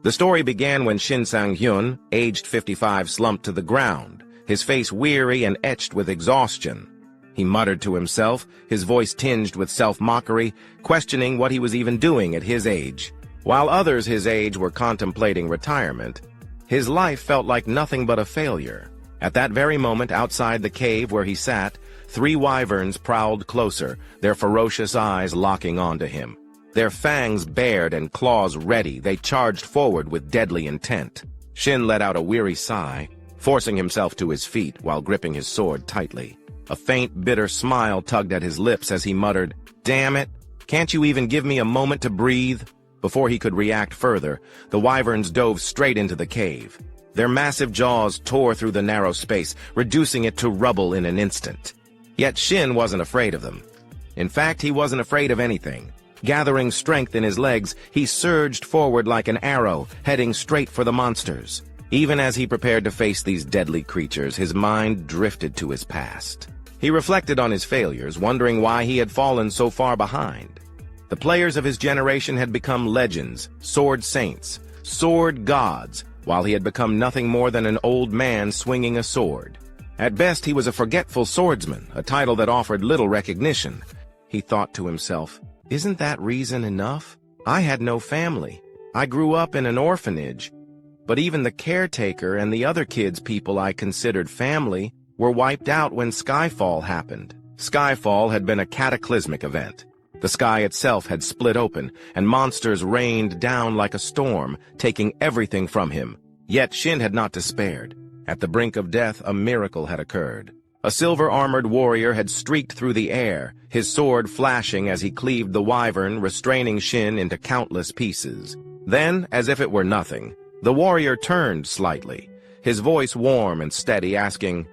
The story began when Shin Sang-hyun, aged 55, slumped to the ground, his face weary and etched with exhaustion. He muttered to himself, his voice tinged with self-mockery, questioning what he was even doing at his age. While others his age were contemplating retirement, his life felt like nothing but a failure. At that very moment, outside the cave where he sat, 3 wyverns prowled closer, their ferocious eyes locking onto him. Their fangs bared and claws ready, they charged forward with deadly intent. Shin let out a weary sigh, forcing himself to his feet while gripping his sword tightly. A faint, bitter smile tugged at his lips as he muttered, "Damn it! Can't you even give me a moment to breathe?" Before he could react further, the wyverns dove straight into the cave. Their massive jaws tore through the narrow space, reducing it to rubble in an instant. Yet Shin wasn't afraid of them. In fact, he wasn't afraid of anything. Gathering strength in his legs, he surged forward like an arrow, heading straight for the monsters. Even as he prepared to face these deadly creatures, his mind drifted to his past. He reflected on his failures, wondering why he had fallen so far behind. The players of his generation had become legends, sword saints, sword gods, while he had become nothing more than an old man swinging a sword. At best, he was a forgetful swordsman, a title that offered little recognition. He thought to himself, "Isn't that reason enough? I had no family. I grew up in an orphanage. But even the caretaker and the other kids people I considered family were wiped out when Skyfall happened." Skyfall had been a cataclysmic event. The sky itself had split open, and monsters rained down like a storm, taking everything from him. Yet Shin had not despaired. At the brink of death, a miracle had occurred. A silver-armored warrior had streaked through the air, his sword flashing as he cleaved the wyvern, restraining Shin into countless pieces. Then, as if it were nothing, the warrior turned slightly, his voice warm and steady, asking,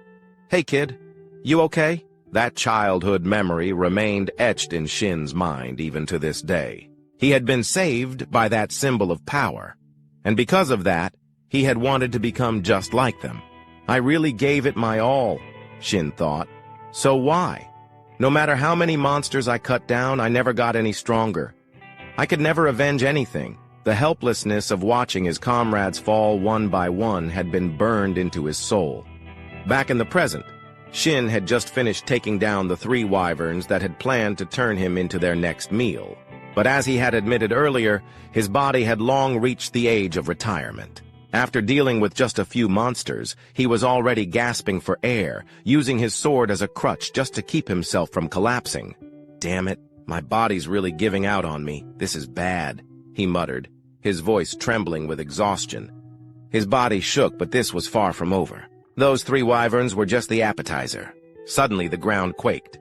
"Hey kid, you okay?" That childhood memory remained etched in Shin's mind even to this day. He had been saved by that symbol of power, and because of that, he had wanted to become just like them. "I really gave it my all," Shin thought. "So why? No matter how many monsters I cut down, I never got any stronger. I could never avenge anything." The helplessness of watching his comrades fall one by one had been burned into his soul. Back in the present, Shin had just finished taking down the 3 wyverns that had planned to turn him into their next meal. But as he had admitted earlier, his body had long reached the age of retirement. After dealing with just a few monsters, he was already gasping for air, using his sword as a crutch just to keep himself from collapsing. "Damn it, my body's really giving out on me. This is bad," he muttered, his voice trembling with exhaustion. His body shook, but this was far from over. Those 3 wyverns were just the appetizer. Suddenly the ground quaked.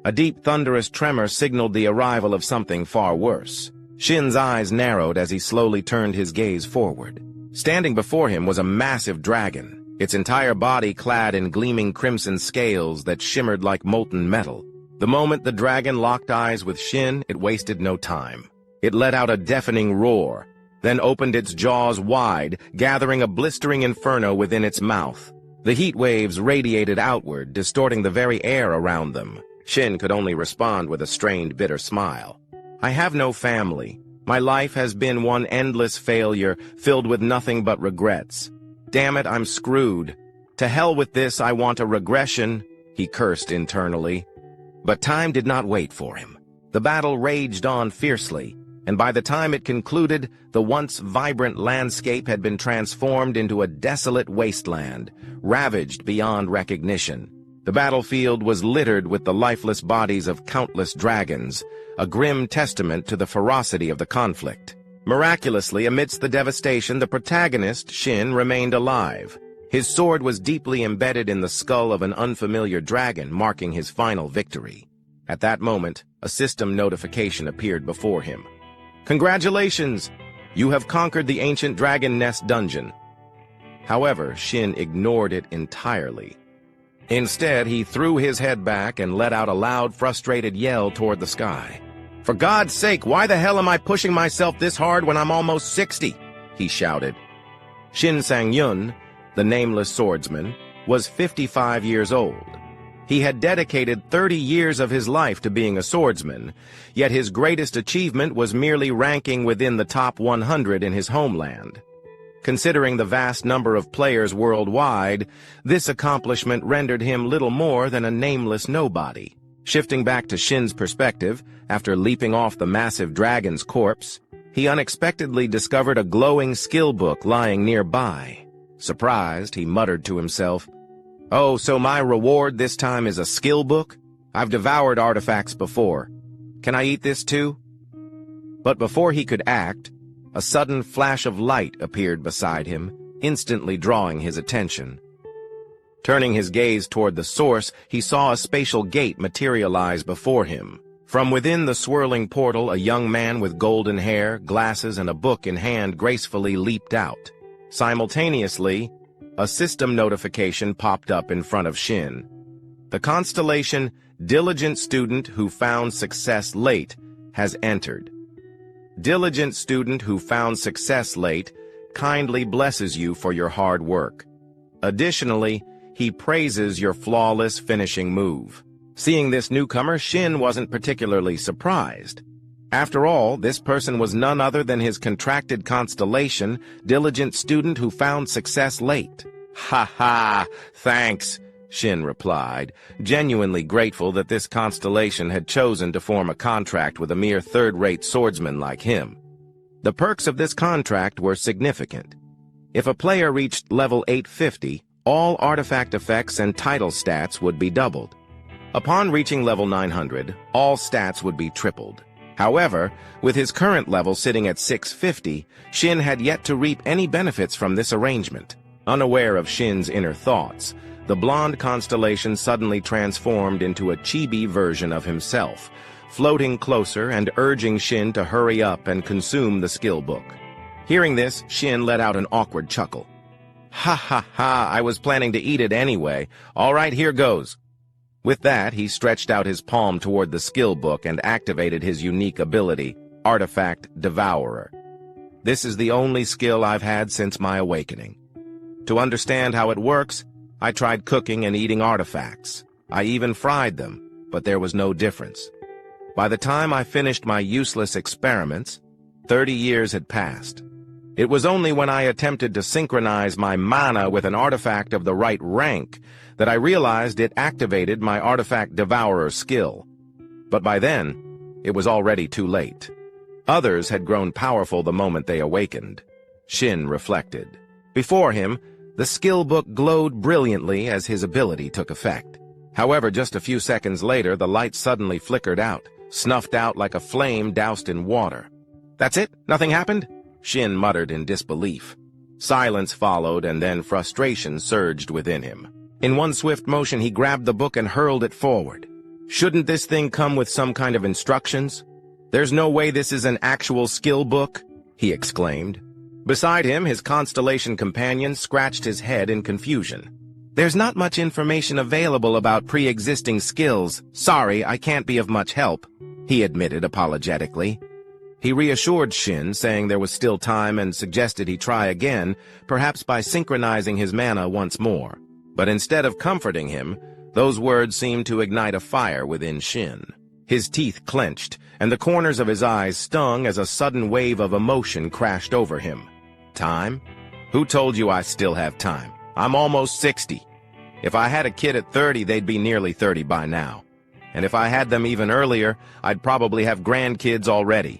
A deep, thunderous tremor signaled the arrival of something far worse. Shin's eyes narrowed as he slowly turned his gaze forward. Standing before him was a massive dragon, its entire body clad in gleaming crimson scales that shimmered like molten metal. The moment the dragon locked eyes with Shin, it wasted no time. It let out a deafening roar, then opened its jaws wide, gathering a blistering inferno within its mouth. The heat waves radiated outward, distorting the very air around them. Shin could only respond with a strained, bitter smile. "I have no family. My life has been one endless failure, filled with nothing but regrets. Damn it, I'm screwed. To hell with this, I want a regression," he cursed internally. But time did not wait for him. The battle raged on fiercely, and by the time it concluded, the once vibrant landscape had been transformed into a desolate wasteland, ravaged beyond recognition. The battlefield was littered with the lifeless bodies of countless dragons, a grim testament to the ferocity of the conflict. Miraculously, amidst the devastation, the protagonist, Shin, remained alive. His sword was deeply embedded in the skull of an unfamiliar dragon, marking his final victory. At that moment, a system notification appeared before him. "Congratulations! You have conquered the ancient dragon nest dungeon." However, Shin ignored it entirely. Instead, he threw his head back and let out a loud, frustrated yell toward the sky. "For God's sake, why the hell am I pushing myself this hard when I'm almost 60? He shouted. Shin Sang-yun, the nameless swordsman, was 55 years old. He had dedicated 30 years of his life to being a swordsman, yet his greatest achievement was merely ranking within the top 100 in his homeland. Considering the vast number of players worldwide, this accomplishment rendered him little more than a nameless nobody. Shifting back to Shin's perspective, after leaping off the massive dragon's corpse, he unexpectedly discovered a glowing skill book lying nearby. Surprised, he muttered to himself, "Oh, so my reward this time is a skill book? I've devoured artifacts before. Can I eat this too?" But before he could act, a sudden flash of light appeared beside him, instantly drawing his attention. Turning his gaze toward the source, he saw a spatial gate materialize before him. From within the swirling portal, a young man with golden hair, glasses, and a book in hand gracefully leaped out. Simultaneously, a system notification popped up in front of Shin. The constellation "Diligent Student Who Found Success Late" has entered. Diligent student who found success late kindly blesses you for your hard work. Additionally, he praises your flawless finishing move. Seeing this newcomer, Shin wasn't particularly surprised. After all, this person was none other than his contracted constellation, Diligent Student Who Found Success Late. "Ha ha, thanks," Shin replied, genuinely grateful that this constellation had chosen to form a contract with a mere third-rate swordsman like him. The perks of this contract were significant. If a player reached level 850, all artifact effects and title stats would be doubled. Upon reaching level 900, all stats would be tripled. However, with his current level sitting at 650, Shin had yet to reap any benefits from this arrangement. Unaware of Shin's inner thoughts, the blonde constellation suddenly transformed into a chibi version of himself, floating closer and urging Shin to hurry up and consume the skill book. Hearing this, Shin let out an awkward chuckle. "Ha ha ha, I was planning to eat it anyway. All right, here goes." With that, he stretched out his palm toward the skill book and activated his unique ability, Artifact Devourer. This is the only skill I've had since my awakening. To understand how it works, I tried cooking and eating artifacts. I even fried them, but there was no difference. By the time I finished my useless experiments, 30 years had passed. It was only when I attempted to synchronize my mana with an artifact of the right rank that I realized it activated my Artifact Devourer skill. But by then, it was already too late. Others had grown powerful the moment they awakened. Shin reflected. Before him, the skill book glowed brilliantly as his ability took effect. However, just a few seconds later, the light suddenly flickered out, snuffed out like a flame doused in water. "That's it? Nothing happened?" Shin muttered in disbelief. Silence followed, and then frustration surged within him. In one swift motion, he grabbed the book and hurled it forward. "Shouldn't this thing come with some kind of instructions? There's no way this is an actual skill book," he exclaimed. Beside him, his constellation companion scratched his head in confusion. "There's not much information available about pre-existing skills. Sorry, I can't be of much help," he admitted apologetically. He reassured Shin, saying there was still time, and suggested he try again, perhaps by synchronizing his mana once more. But instead of comforting him, those words seemed to ignite a fire within Shin. His teeth clenched, and the corners of his eyes stung as a sudden wave of emotion crashed over him. "Time? Who told you I still have time? I'm almost 60. If I had a kid at 30, they'd be nearly 30 by now. And if I had them even earlier, I'd probably have grandkids already.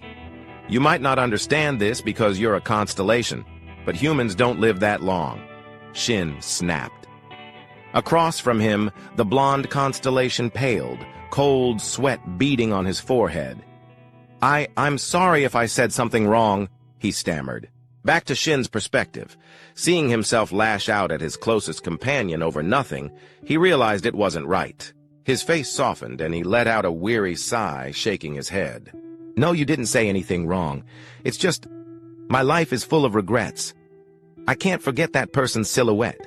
You might not understand this because you're a constellation, but humans don't live that long." Shin snapped. Across from him, the blonde constellation paled, cold sweat beading on his forehead. I'm sorry if I said something wrong," he stammered. Back to Shin's perspective. Seeing himself lash out at his closest companion over nothing, he realized it wasn't right. His face softened, and he let out a weary sigh, shaking his head. "No, you didn't say anything wrong. It's just, my life is full of regrets. I can't forget that person's silhouette.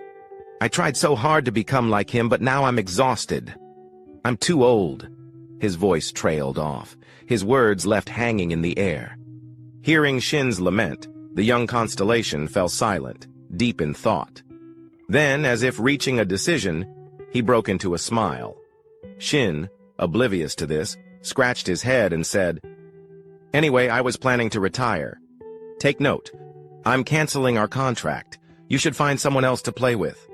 I tried so hard to become like him, but now I'm exhausted. I'm too old." His voice trailed off, his words left hanging in the air. Hearing Shin's lament, the young constellation fell silent, deep in thought. Then, as if reaching a decision, he broke into a smile. Shin, oblivious to this, scratched his head and said, "Anyway, I was planning to retire. Take note. I'm canceling our contract. You should find someone else to play with."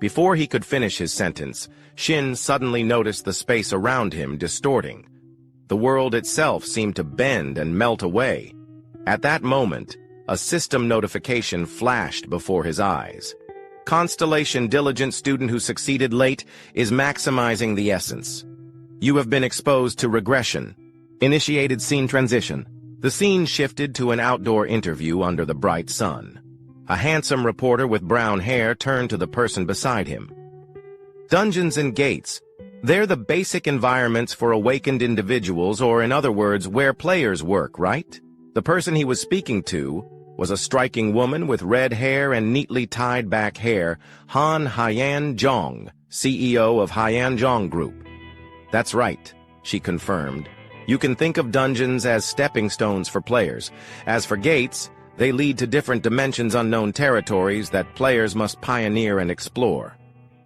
Before he could finish his sentence, Shin suddenly noticed the space around him distorting. The world itself seemed to bend and melt away. At that moment, a system notification flashed before his eyes. Constellation diligent student who succeeded late is maximizing the essence. You have been exposed to regression. Initiated scene transition. The scene shifted to an outdoor interview under the bright sun. A handsome reporter with brown hair turned to the person beside him. Dungeons and gates. They're the basic environments for awakened individuals, or in other words, where players work, right? The person he was speaking to was a striking woman with red hair and neatly tied back hair, Han Hyan Zhong, CEO of Hyan Zhong Group. "That's right," she confirmed. "You can think of dungeons as stepping stones for players. As for gates, they lead to different dimensions, unknown territories that players must pioneer and explore."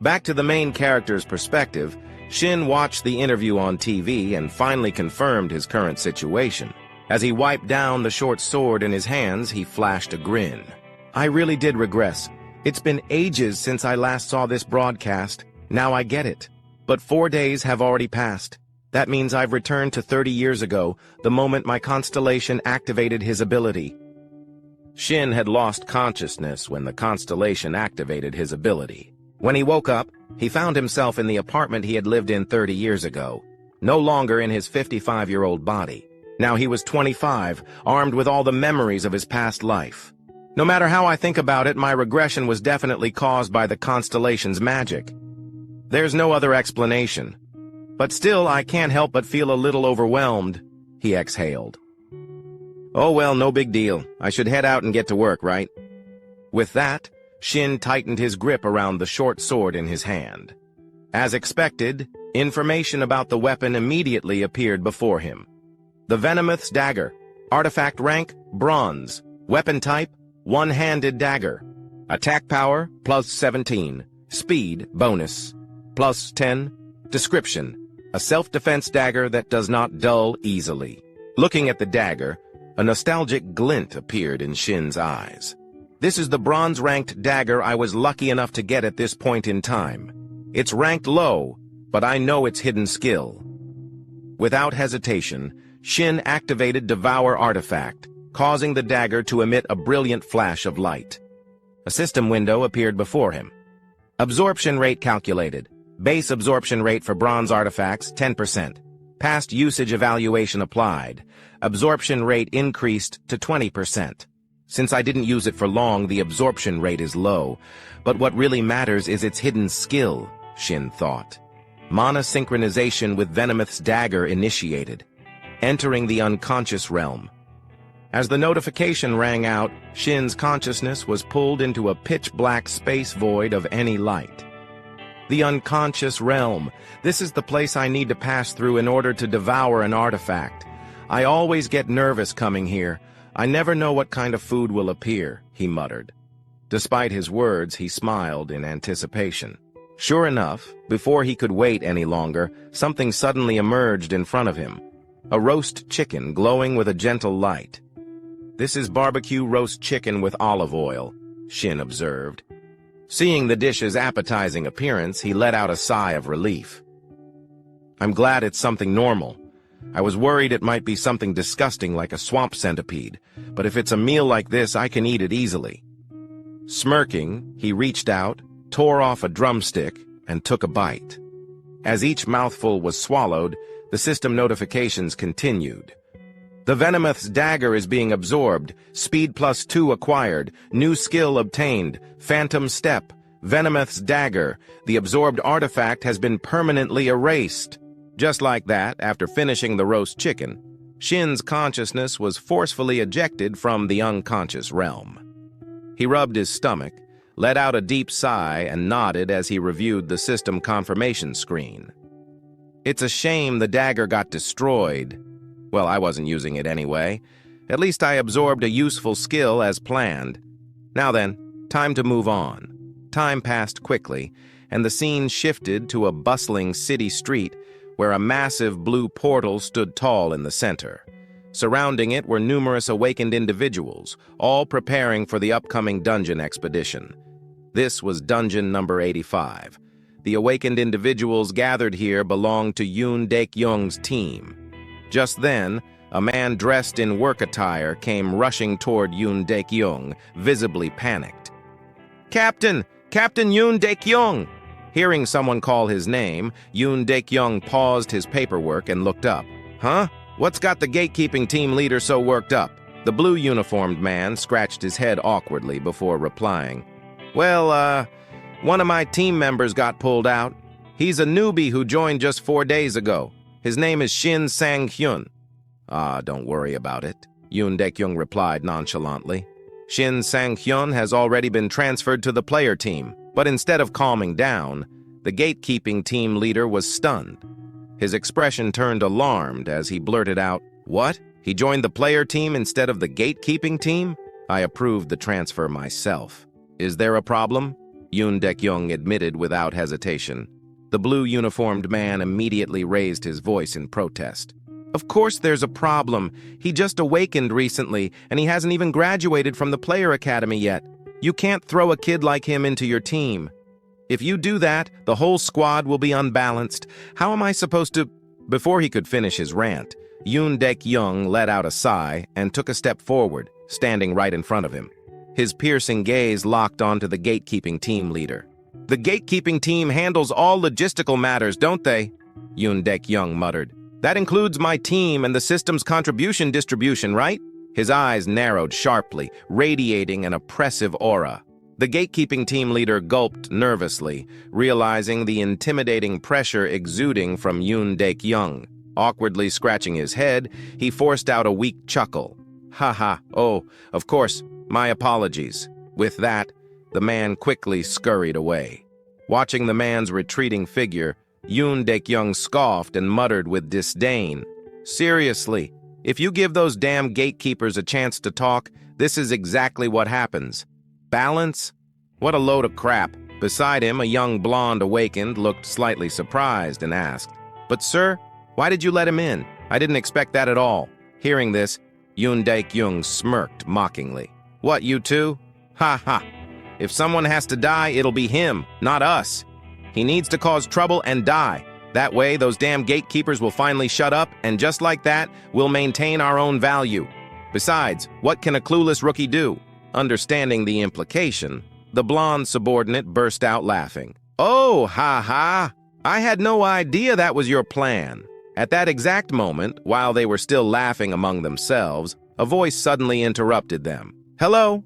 Back to the main character's perspective, Shin watched the interview on TV and finally confirmed his current situation. As he wiped down the short sword in his hands, he flashed a grin. "I really did regress. It's been ages since I last saw this broadcast. Now I get it. But 4 days have already passed. That means I've returned to 30 years ago, the moment my constellation activated his ability." Shin had lost consciousness when the constellation activated his ability. When he woke up, he found himself in the apartment he had lived in 30 years ago, no longer in his 55-year-old body. Now he was 25, armed with all the memories of his past life. No matter how I think about it, my regression was definitely caused by the constellation's magic. There's no other explanation. But still, I can't help but feel a little overwhelmed, he exhaled. "Oh well, no big deal. I should head out and get to work, right?" With that, Shin tightened his grip around the short sword in his hand. As expected, information about the weapon immediately appeared before him. The Venomous Dagger. Artifact rank, Bronze. Weapon type, one-handed dagger. Attack power, +17. Speed, bonus, +10. Description. A self-defense dagger that does not dull easily. Looking at the dagger, a nostalgic glint appeared in Shin's eyes. "This is the bronze-ranked dagger I was lucky enough to get at this point in time. It's ranked low, but I know its hidden skill." Without hesitation, Shin activated Devour artifact, causing the dagger to emit a brilliant flash of light. A system window appeared before him. Absorption rate calculated. Base absorption rate for bronze artifacts, 10%. Past usage evaluation applied. Absorption rate increased to 20%. Since I didn't use it for long, the absorption rate is low. But what really matters is its hidden skill, Shin thought. Mana synchronization with Venomous Dagger initiated. Entering the unconscious realm. As the notification rang out, Shin's consciousness was pulled into a pitch-black space void of any light. The unconscious realm. This is the place I need to pass through in order to devour an artifact. I always get nervous coming here. I never know what kind of food will appear, he muttered. Despite his words, he smiled in anticipation. Sure enough, before he could wait any longer, something suddenly emerged in front of him. A roast chicken glowing with a gentle light. "This is barbecue roast chicken with olive oil," Shin observed. Seeing the dish's appetizing appearance, he let out a sigh of relief. "I'm glad it's something normal. I was worried it might be something disgusting like a swamp centipede, but if it's a meal like this, I can eat it easily." Smirking, he reached out, tore off a drumstick, and took a bite. As each mouthful was swallowed, the system notifications continued. "The Venomous Dagger is being absorbed. Speed +2 acquired. New skill obtained. Phantom Step. Venomous Dagger. The absorbed artifact has been permanently erased." Just like that, after finishing the roast chicken, Shin's consciousness was forcefully ejected from the unconscious realm. He rubbed his stomach, let out a deep sigh, and nodded as he reviewed the system confirmation screen. It's a shame the dagger got destroyed. Well, I wasn't using it anyway. At least I absorbed a useful skill as planned. Now then, time to move on. Time passed quickly, and the scene shifted to a bustling city street where a massive blue portal stood tall in the center. Surrounding it were numerous awakened individuals, all preparing for the upcoming dungeon expedition. This was dungeon number 85. The awakened individuals gathered here belonged to Yoon Daek-young's team. Just then, a man dressed in work attire came rushing toward Yoon Daek-young, visibly panicked. "Captain! Captain Yoon Daek-young!" Hearing someone call his name, Yoon Daek-young paused his paperwork and looked up. "Huh? What's got the gatekeeping team leader so worked up?" The blue-uniformed man scratched his head awkwardly before replying. "Well, one of my team members got pulled out. He's a newbie who joined just 4 days ago. His name is Shin Sang-hyun." "Ah, don't worry about it," Yoon Daek-young replied nonchalantly. "Shin Sang-hyun has already been transferred to the player team." But instead of calming down, the gatekeeping team leader was stunned. His expression turned alarmed as he blurted out, "What? He joined the player team instead of the gatekeeping team? I approved the transfer myself. Is there a problem?" Yoon Daek-young admitted without hesitation. The blue-uniformed man immediately raised his voice in protest. "Of course there's a problem. He just awakened recently, and he hasn't even graduated from the player academy yet. You can't throw a kid like him into your team. If you do that, the whole squad will be unbalanced. How am I supposed to—" Before he could finish his rant, Yoon Daek-young let out a sigh and took a step forward, standing right in front of him. His piercing gaze locked onto the gatekeeping team leader. "The gatekeeping team handles all logistical matters, don't they?" Yoon Daek-young muttered. "That includes my team and the system's contribution distribution, right?" His eyes narrowed sharply, radiating an oppressive aura. The gatekeeping team leader gulped nervously, realizing the intimidating pressure exuding from Yoon Daek-young. Awkwardly scratching his head, he forced out a weak chuckle. "Ha ha, oh, of course, my apologies." With that, the man quickly scurried away. Watching the man's retreating figure, Yoon Daek-young scoffed and muttered with disdain, "Seriously, if you give those damn gatekeepers a chance to talk, this is exactly what happens. Balance? What a load of crap." Beside him, a young blonde awakened looked slightly surprised and asked, "But sir, why did you let him in? I didn't expect that at all." Hearing this, Yoon Daek-young smirked mockingly. "What, you two? Ha ha. If someone has to die, it'll be him, not us. He needs to cause trouble and die. That way, those damn gatekeepers will finally shut up, and just like that, we'll maintain our own value. Besides, what can a clueless rookie do?" Understanding the implication, the blonde subordinate burst out laughing. "Oh, ha ha! I had no idea that was your plan." At that exact moment, while they were still laughing among themselves, a voice suddenly interrupted them. "Hello.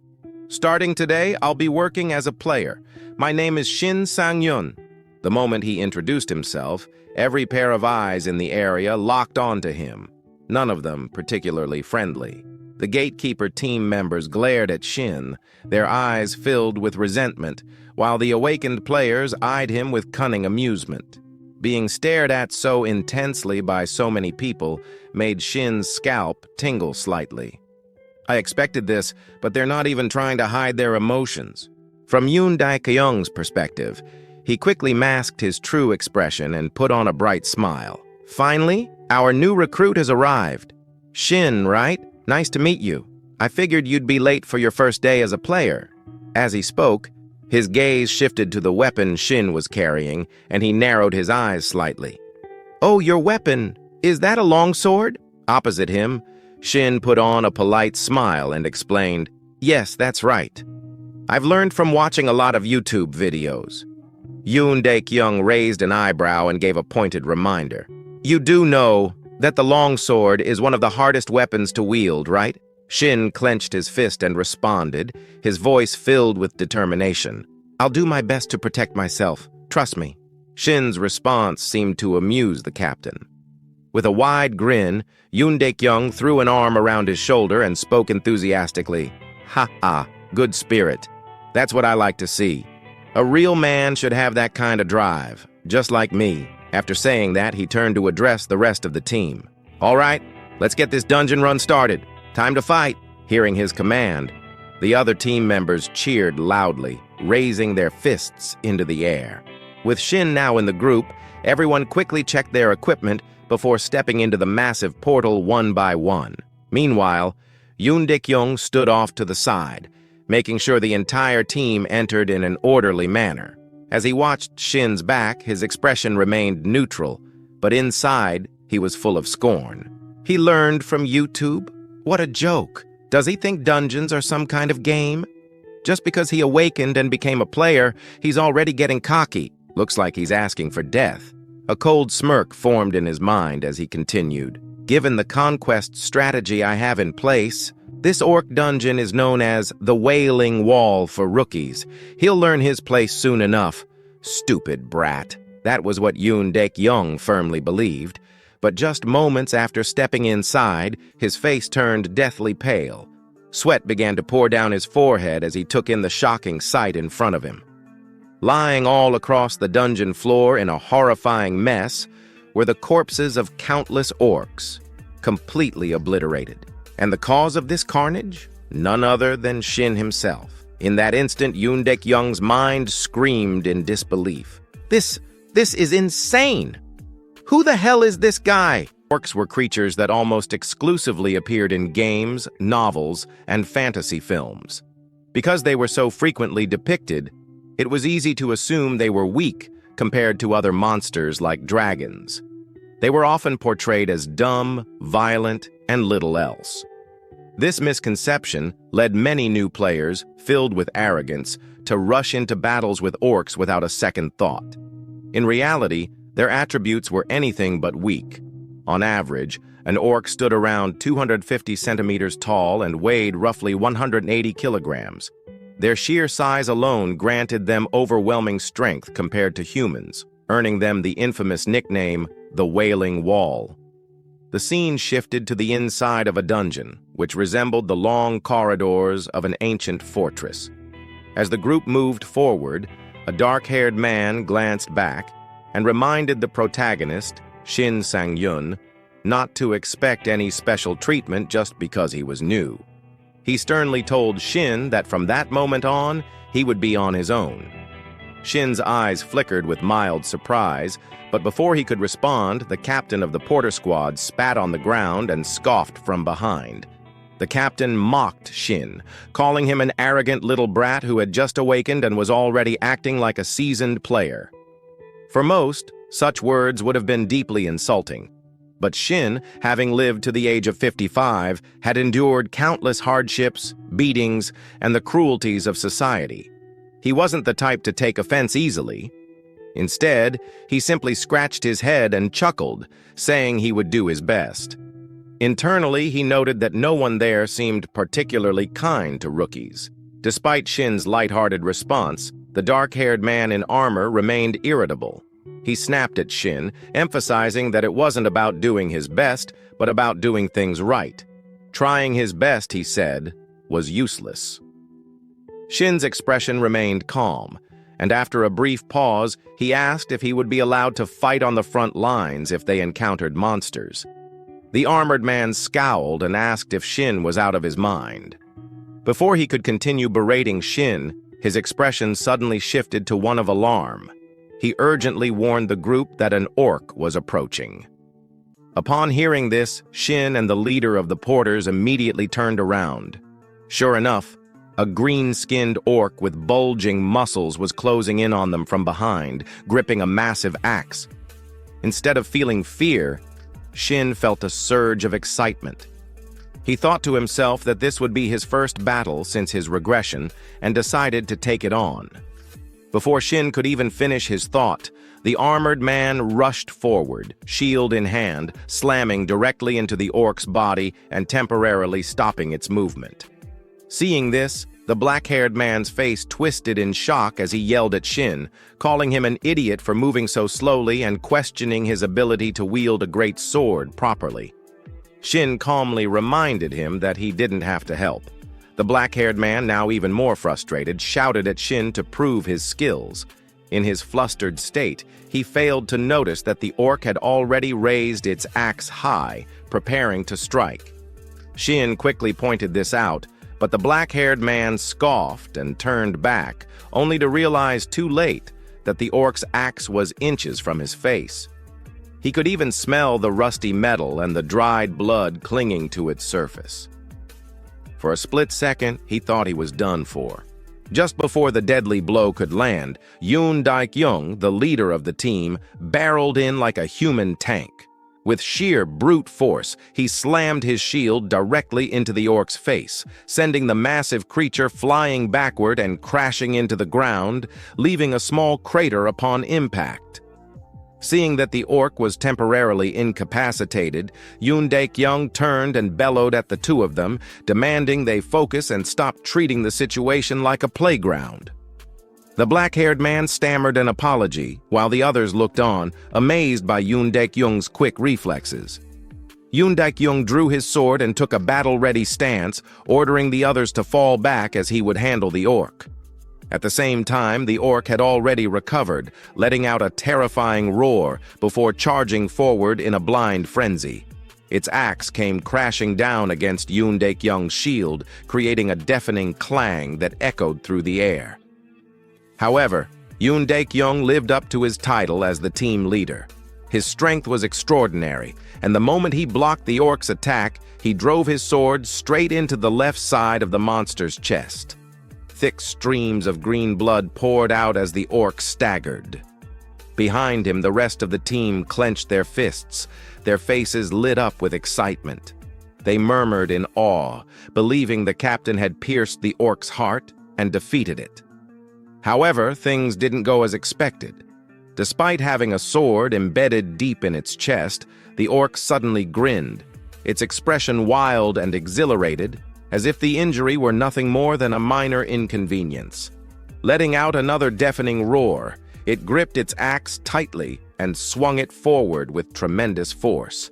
Starting today, I'll be working as a player. My name is Shin Sang-hyun." The moment he introduced himself, every pair of eyes in the area locked onto him, none of them particularly friendly. The gatekeeper team members glared at Shin, their eyes filled with resentment, while the awakened players eyed him with cunning amusement. Being stared at so intensely by so many people made Shin's scalp tingle slightly. "I expected this, but they're not even trying to hide their emotions." From Yoon Daek-young's perspective, he quickly masked his true expression and put on a bright smile. "Finally, our new recruit has arrived. Shin, right? Nice to meet you. I figured you'd be late for your first day as a player." As he spoke, his gaze shifted to the weapon Shin was carrying, and he narrowed his eyes slightly. "Oh, your weapon. Is that a longsword?" Opposite him, Shin put on a polite smile and explained, "Yes, that's right. I've learned from watching a lot of YouTube videos." Yoon Daek-young raised an eyebrow and gave a pointed reminder. "You do know that the longsword is one of the hardest weapons to wield, right?" Shin clenched his fist and responded, his voice filled with determination. "I'll do my best to protect myself. Trust me." Shin's response seemed to amuse the captain. With a wide grin, Yoon Daek-young threw an arm around his shoulder and spoke enthusiastically. "Ha ha, good spirit. That's what I like to see. A real man should have that kind of drive, just like me." After saying that, he turned to address the rest of the team. "All right, let's get this dungeon run started. Time to fight." Hearing his command, the other team members cheered loudly, raising their fists into the air. With Shin now in the group, everyone quickly checked their equipment before stepping into the massive portal one by one. Meanwhile, Yoon Dik-young stood off to the side, making sure the entire team entered in an orderly manner. As he watched Shin's back, his expression remained neutral, but inside, he was full of scorn. He learned from YouTube? What a joke. Does he think dungeons are some kind of game? Just because he awakened and became a player, he's already getting cocky. Looks like he's asking for death. A cold smirk formed in his mind as he continued. Given the conquest strategy I have in place, this orc dungeon is known as the Wailing Wall for rookies. He'll learn his place soon enough. Stupid brat. That was what Yoon Dik-young firmly believed. But just moments after stepping inside, his face turned deathly pale. Sweat began to pour down his forehead as he took in the shocking sight in front of him. Lying all across the dungeon floor in a horrifying mess were the corpses of countless orcs, completely obliterated. And the cause of this carnage? None other than Shin himself. In that instant, Yoon Dik-young's mind screamed in disbelief. This is insane! Who the hell is this guy? Orcs were creatures that almost exclusively appeared in games, novels, and fantasy films. Because they were so frequently depicted, it was easy to assume they were weak compared to other monsters like dragons. They were often portrayed as dumb, violent, and little else. This misconception led many new players, filled with arrogance, to rush into battles with orcs without a second thought. In reality, their attributes were anything but weak. On average, an orc stood around 250 centimeters tall and weighed roughly 180 kilograms. Their sheer size alone granted them overwhelming strength compared to humans, earning them the infamous nickname, the Wailing Wall. The scene shifted to the inside of a dungeon, which resembled the long corridors of an ancient fortress. As the group moved forward, a dark-haired man glanced back and reminded the protagonist, Shin Sang-yun, not to expect any special treatment just because he was new. He sternly told Shin that from that moment on, he would be on his own. Shin's eyes flickered with mild surprise, but before he could respond, the captain of the porter squad spat on the ground and scoffed from behind. The captain mocked Shin, calling him an arrogant little brat who had just awakened and was already acting like a seasoned player. For most, such words would have been deeply insulting. But Shin, having lived to the age of 55, had endured countless hardships, beatings, and the cruelties of society. He wasn't the type to take offense easily. Instead, he simply scratched his head and chuckled, saying he would do his best. Internally, he noted that no one there seemed particularly kind to rookies. Despite Shin's lighthearted response, the dark-haired man in armor remained irritable. He snapped at Shin, emphasizing that it wasn't about doing his best, but about doing things right. Trying his best, he said, was useless. Shin's expression remained calm, and after a brief pause, he asked if he would be allowed to fight on the front lines if they encountered monsters. The armored man scowled and asked if Shin was out of his mind. Before he could continue berating Shin, his expression suddenly shifted to one of alarm. He urgently warned the group that an orc was approaching. Upon hearing this, Shin and the leader of the porters immediately turned around. Sure enough, a green-skinned orc with bulging muscles was closing in on them from behind, gripping a massive axe. Instead of feeling fear, Shin felt a surge of excitement. He thought to himself that this would be his first battle since his regression and decided to take it on. Before Shin could even finish his thought, the armored man rushed forward, shield in hand, slamming directly into the orc's body and temporarily stopping its movement. Seeing this, the black-haired man's face twisted in shock as he yelled at Shin, calling him an idiot for moving so slowly and questioning his ability to wield a great sword properly. Shin calmly reminded him that he didn't have to help. The black-haired man, now even more frustrated, shouted at Shin to prove his skills. In his flustered state, he failed to notice that the orc had already raised its axe high, preparing to strike. Shin quickly pointed this out, but the black-haired man scoffed and turned back, only to realize too late that the orc's axe was inches from his face. He could even smell the rusty metal and the dried blood clinging to its surface. For a split second, he thought he was done for. Just before the deadly blow could land, Yoon Daik-young, the leader of the team, barreled in like a human tank. With sheer brute force, he slammed his shield directly into the orc's face, sending the massive creature flying backward and crashing into the ground, leaving a small crater upon impact. Seeing that the orc was temporarily incapacitated, Yoon Daik-young turned and bellowed at the two of them, demanding they focus and stop treating the situation like a playground. The black-haired man stammered an apology, while the others looked on, amazed by Yoon Daik-young's quick reflexes. Yoon Daik-young drew his sword and took a battle-ready stance, ordering the others to fall back as he would handle the orc. At the same time, the orc had already recovered, letting out a terrifying roar before charging forward in a blind frenzy. Its axe came crashing down against Yoon Daik-young's shield, creating a deafening clang that echoed through the air. However, Yoon Daik-young lived up to his title as the team leader. His strength was extraordinary, and the moment he blocked the orc's attack, he drove his sword straight into the left side of the monster's chest. Thick streams of green blood poured out as the orc staggered. Behind him, the rest of the team clenched their fists, their faces lit up with excitement. They murmured in awe, believing the captain had pierced the orc's heart and defeated it. However, things didn't go as expected. Despite having a sword embedded deep in its chest, the orc suddenly grinned, its expression wild and exhilarated, as if the injury were nothing more than a minor inconvenience. Letting out another deafening roar, it gripped its axe tightly and swung it forward with tremendous force.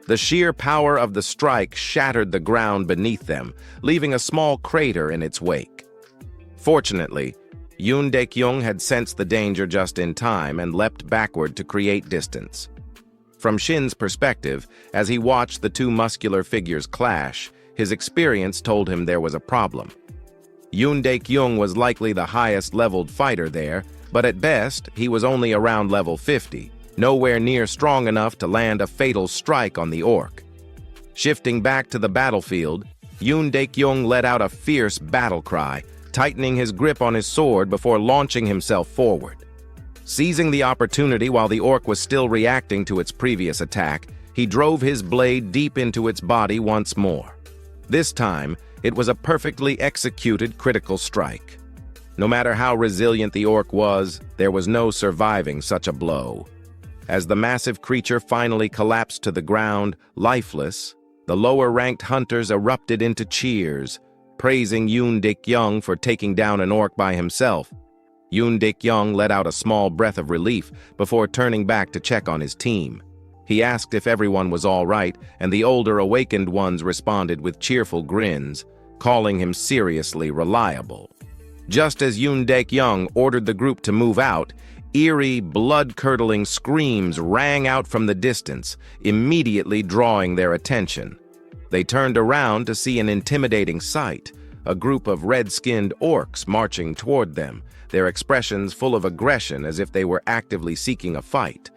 The sheer power of the strike shattered the ground beneath them, leaving a small crater in its wake. Fortunately, Yoon Daik-young had sensed the danger just in time and leapt backward to create distance. From Shin's perspective, as he watched the two muscular figures clash, his experience told him there was a problem. Yoon Daik-young was likely the highest-leveled fighter there, but at best, he was only around level 50, nowhere near strong enough to land a fatal strike on the orc. Shifting back to the battlefield, Yoon Daik-young let out a fierce battle cry, tightening his grip on his sword before launching himself forward. Seizing the opportunity while the orc was still reacting to its previous attack, he drove his blade deep into its body once more. This time, it was a perfectly executed critical strike. No matter how resilient the orc was, there was no surviving such a blow. As the massive creature finally collapsed to the ground, lifeless, the lower-ranked hunters erupted into cheers, praising Yoon Daik-young for taking down an orc by himself. Yoon Daik-young let out a small breath of relief before turning back to check on his team. He asked if everyone was all right, and the older awakened ones responded with cheerful grins, calling him seriously reliable. Just as Yoon Daik-young ordered the group to move out, eerie, blood-curdling screams rang out from the distance, immediately drawing their attention. They turned around to see an intimidating sight, a group of red-skinned orcs marching toward them, their expressions full of aggression as if they were actively seeking a fight.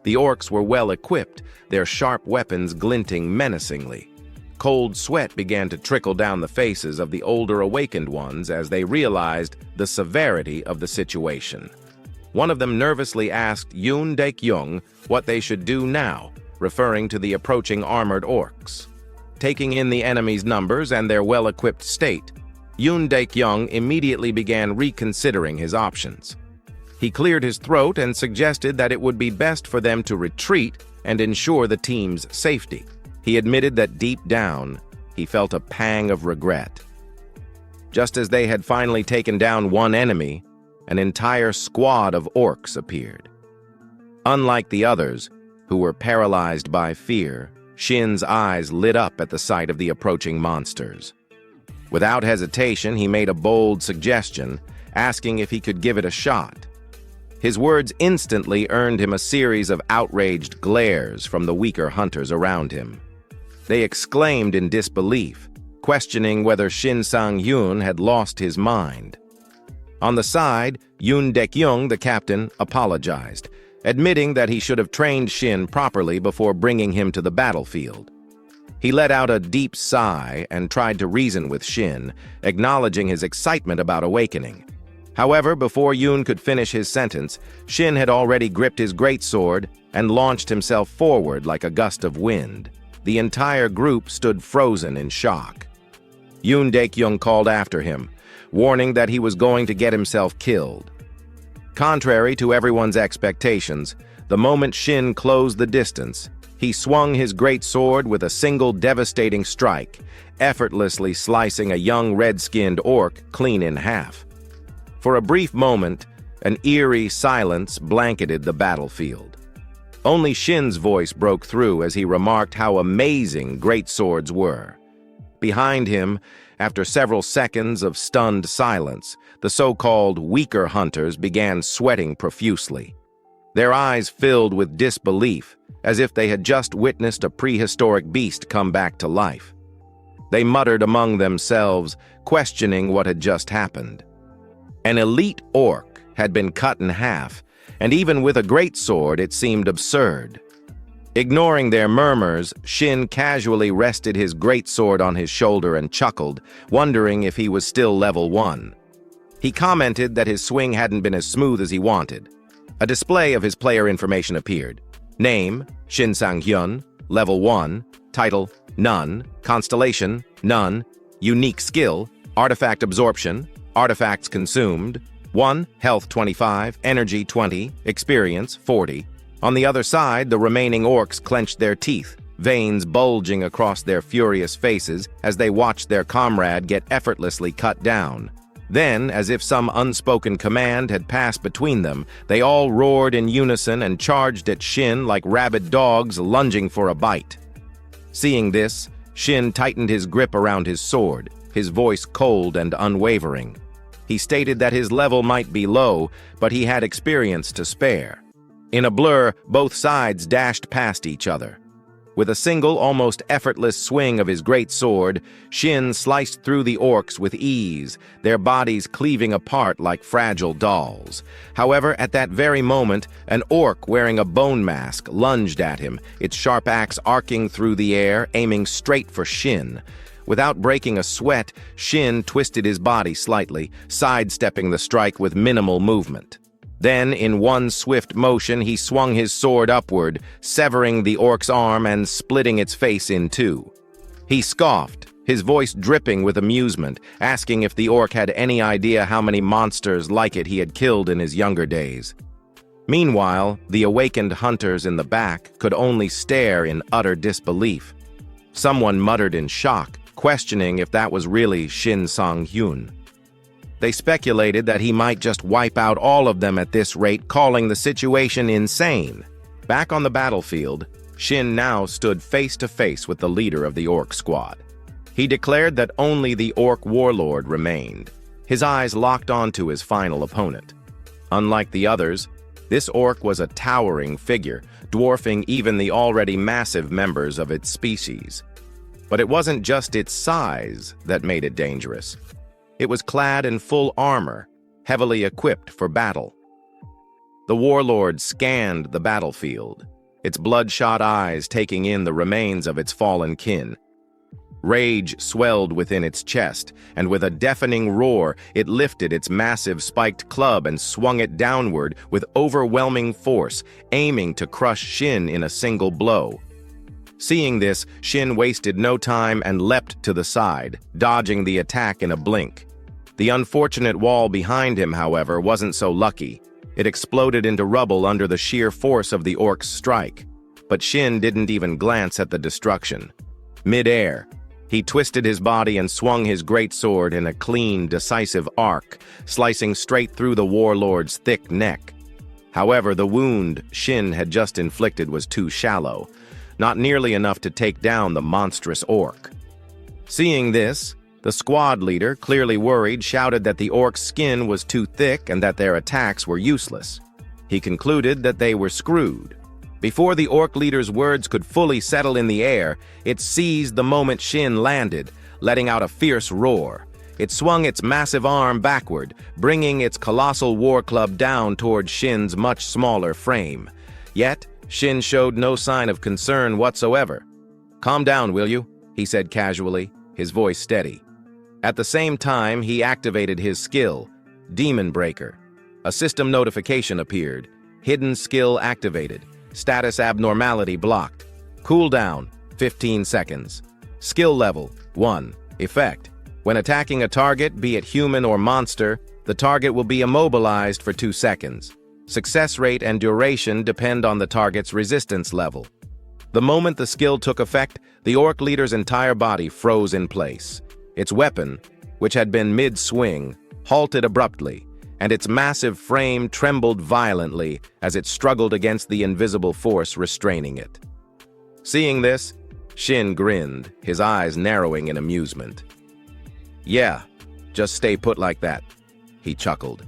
The orcs were well-equipped, their sharp weapons glinting menacingly. Cold sweat began to trickle down the faces of the older awakened ones as they realized the severity of the situation. One of them nervously asked Yoon Daik-young what they should do now, referring to the approaching armored orcs. Taking in the enemy's numbers and their well-equipped state, Yoon Daik-young immediately began reconsidering his options. He cleared his throat and suggested that it would be best for them to retreat and ensure the team's safety. He admitted that deep down, he felt a pang of regret. Just as they had finally taken down one enemy, an entire squad of orcs appeared. Unlike the others, who were paralyzed by fear, Shin's eyes lit up at the sight of the approaching monsters. Without hesitation, he made a bold suggestion, asking if he could give it a shot. His words instantly earned him a series of outraged glares from the weaker hunters around him. They exclaimed in disbelief, questioning whether Shin Sang-hyun had lost his mind. On the side, Yoon Dek-young, the captain, apologized, admitting that he should have trained Shin properly before bringing him to the battlefield. He let out a deep sigh and tried to reason with Shin, acknowledging his excitement about awakening. However, before Yoon could finish his sentence, Shin had already gripped his greatsword and launched himself forward like a gust of wind. The entire group stood frozen in shock. Yoon Dek-young called after him, warning that he was going to get himself killed. Contrary to everyone's expectations, the moment Shin closed the distance, he swung his greatsword with a single devastating strike, effortlessly slicing a young red-skinned orc clean in half. For a brief moment, an eerie silence blanketed the battlefield. Only Shin's voice broke through as he remarked how amazing greatswords were. Behind him, after several seconds of stunned silence, the so-called weaker hunters began sweating profusely. Their eyes filled with disbelief, as if they had just witnessed a prehistoric beast come back to life. They muttered among themselves, questioning what had just happened. An elite orc had been cut in half, and even with a greatsword it seemed absurd. Ignoring their murmurs, Shin casually rested his greatsword on his shoulder and chuckled, wondering if he was still level 1. He commented that his swing hadn't been as smooth as he wanted. A display of his player information appeared. Name, Shin Sang-hyun, level 1, title, none, constellation, none, unique skill, artifact absorption, artifacts consumed, 1, health 25, energy 20, experience 40. On the other side, the remaining orcs clenched their teeth, veins bulging across their furious faces as they watched their comrade get effortlessly cut down. Then, as if some unspoken command had passed between them, they all roared in unison and charged at Shin like rabid dogs lunging for a bite. Seeing this, Shin tightened his grip around his sword, his voice cold and unwavering. He stated that his level might be low, but he had experience to spare. In a blur, both sides dashed past each other. With a single, almost effortless swing of his great sword, Shin sliced through the orcs with ease, their bodies cleaving apart like fragile dolls. However, at that very moment, an orc wearing a bone mask lunged at him, its sharp axe arcing through the air, aiming straight for Shin. Without breaking a sweat, Shin twisted his body slightly, sidestepping the strike with minimal movement. Then, in one swift motion, he swung his sword upward, severing the orc's arm and splitting its face in two. He scoffed, his voice dripping with amusement, asking if the orc had any idea how many monsters like it he had killed in his younger days. Meanwhile, the awakened hunters in the back could only stare in utter disbelief. Someone muttered in shock, questioning if that was really Shin Sang-hyun. They speculated that he might just wipe out all of them at this rate, calling the situation insane. Back on the battlefield, Shin now stood face to face with the leader of the orc squad. He declared that only the orc warlord remained, his eyes locked onto his final opponent. Unlike the others, this orc was a towering figure, dwarfing even the already massive members of its species. But it wasn't just its size that made it dangerous. It was clad in full armor, heavily equipped for battle. The warlord scanned the battlefield, its bloodshot eyes taking in the remains of its fallen kin. Rage swelled within its chest, and with a deafening roar, it lifted its massive spiked club and swung it downward with overwhelming force, aiming to crush Shin in a single blow. Seeing this, Shin wasted no time and leapt to the side, dodging the attack in a blink. The unfortunate wall behind him, however, wasn't so lucky. It exploded into rubble under the sheer force of the orc's strike. But Shin didn't even glance at the destruction. Mid-air, he twisted his body and swung his greatsword in a clean, decisive arc, slicing straight through the warlord's thick neck. However, the wound Shin had just inflicted was too shallow, not nearly enough to take down the monstrous orc. Seeing this, the squad leader, clearly worried, shouted that the orc's skin was too thick and that their attacks were useless. He concluded that they were screwed. Before the orc leader's words could fully settle in the air, it seized the moment Shin landed, letting out a fierce roar. It swung its massive arm backward, bringing its colossal war club down toward Shin's much smaller frame. Yet, Shin showed no sign of concern whatsoever. "Calm down, will you?" he said casually, his voice steady. At the same time, he activated his skill, Demon Breaker. A system notification appeared. Hidden skill activated. Status abnormality blocked. Cooldown, 15 seconds. Skill level, 1. Effect. When attacking a target, be it human or monster, the target will be immobilized for 2 seconds. Success rate and duration depend on the target's resistance level. The moment the skill took effect, the orc leader's entire body froze in place. Its weapon, which had been mid-swing, halted abruptly, and its massive frame trembled violently as it struggled against the invisible force restraining it. Seeing this, Shin grinned, his eyes narrowing in amusement. "Yeah, just stay put like that," he chuckled.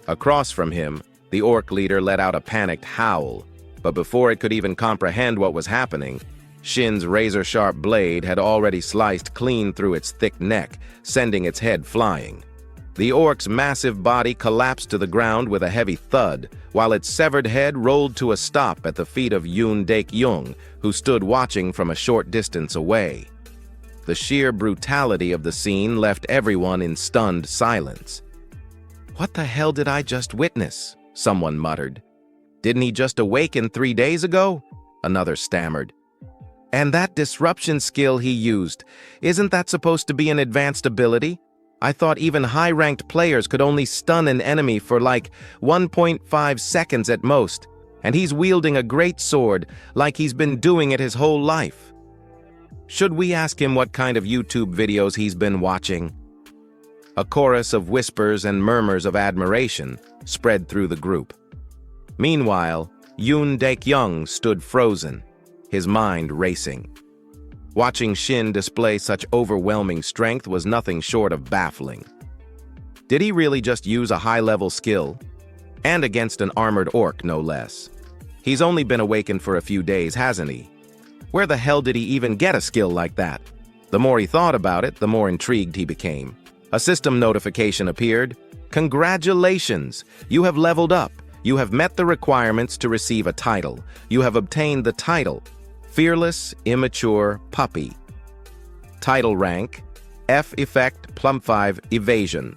Across from him, the orc leader let out a panicked howl, but before it could even comprehend what was happening, Shin's razor-sharp blade had already sliced clean through its thick neck, sending its head flying. The orc's massive body collapsed to the ground with a heavy thud, while its severed head rolled to a stop at the feet of Yoon Daek-young, who stood watching from a short distance away. The sheer brutality of the scene left everyone in stunned silence. "What the hell did I just witness?" someone muttered. "Didn't he just awaken 3 days ago?" another stammered. "And that disruption skill he used, isn't that supposed to be an advanced ability? I thought even high-ranked players could only stun an enemy for like 1.5 seconds at most, and he's wielding a great sword like he's been doing it his whole life. Should we ask him what kind of YouTube videos he's been watching?" A chorus of whispers and murmurs of admiration spread through the group. Meanwhile, Yoon Daek-young stood frozen, his mind racing. Watching Shin display such overwhelming strength was nothing short of baffling. Did he really just use a high-level skill? And against an armored orc, no less. He's only been awakened for a few days, hasn't he? Where the hell did he even get a skill like that? The more he thought about it, the more intrigued he became. A system notification appeared. "Congratulations! You have leveled up. You have met the requirements to receive a title. You have obtained the title, Fearless Immature Puppy. Title rank, F effect +5 evasion."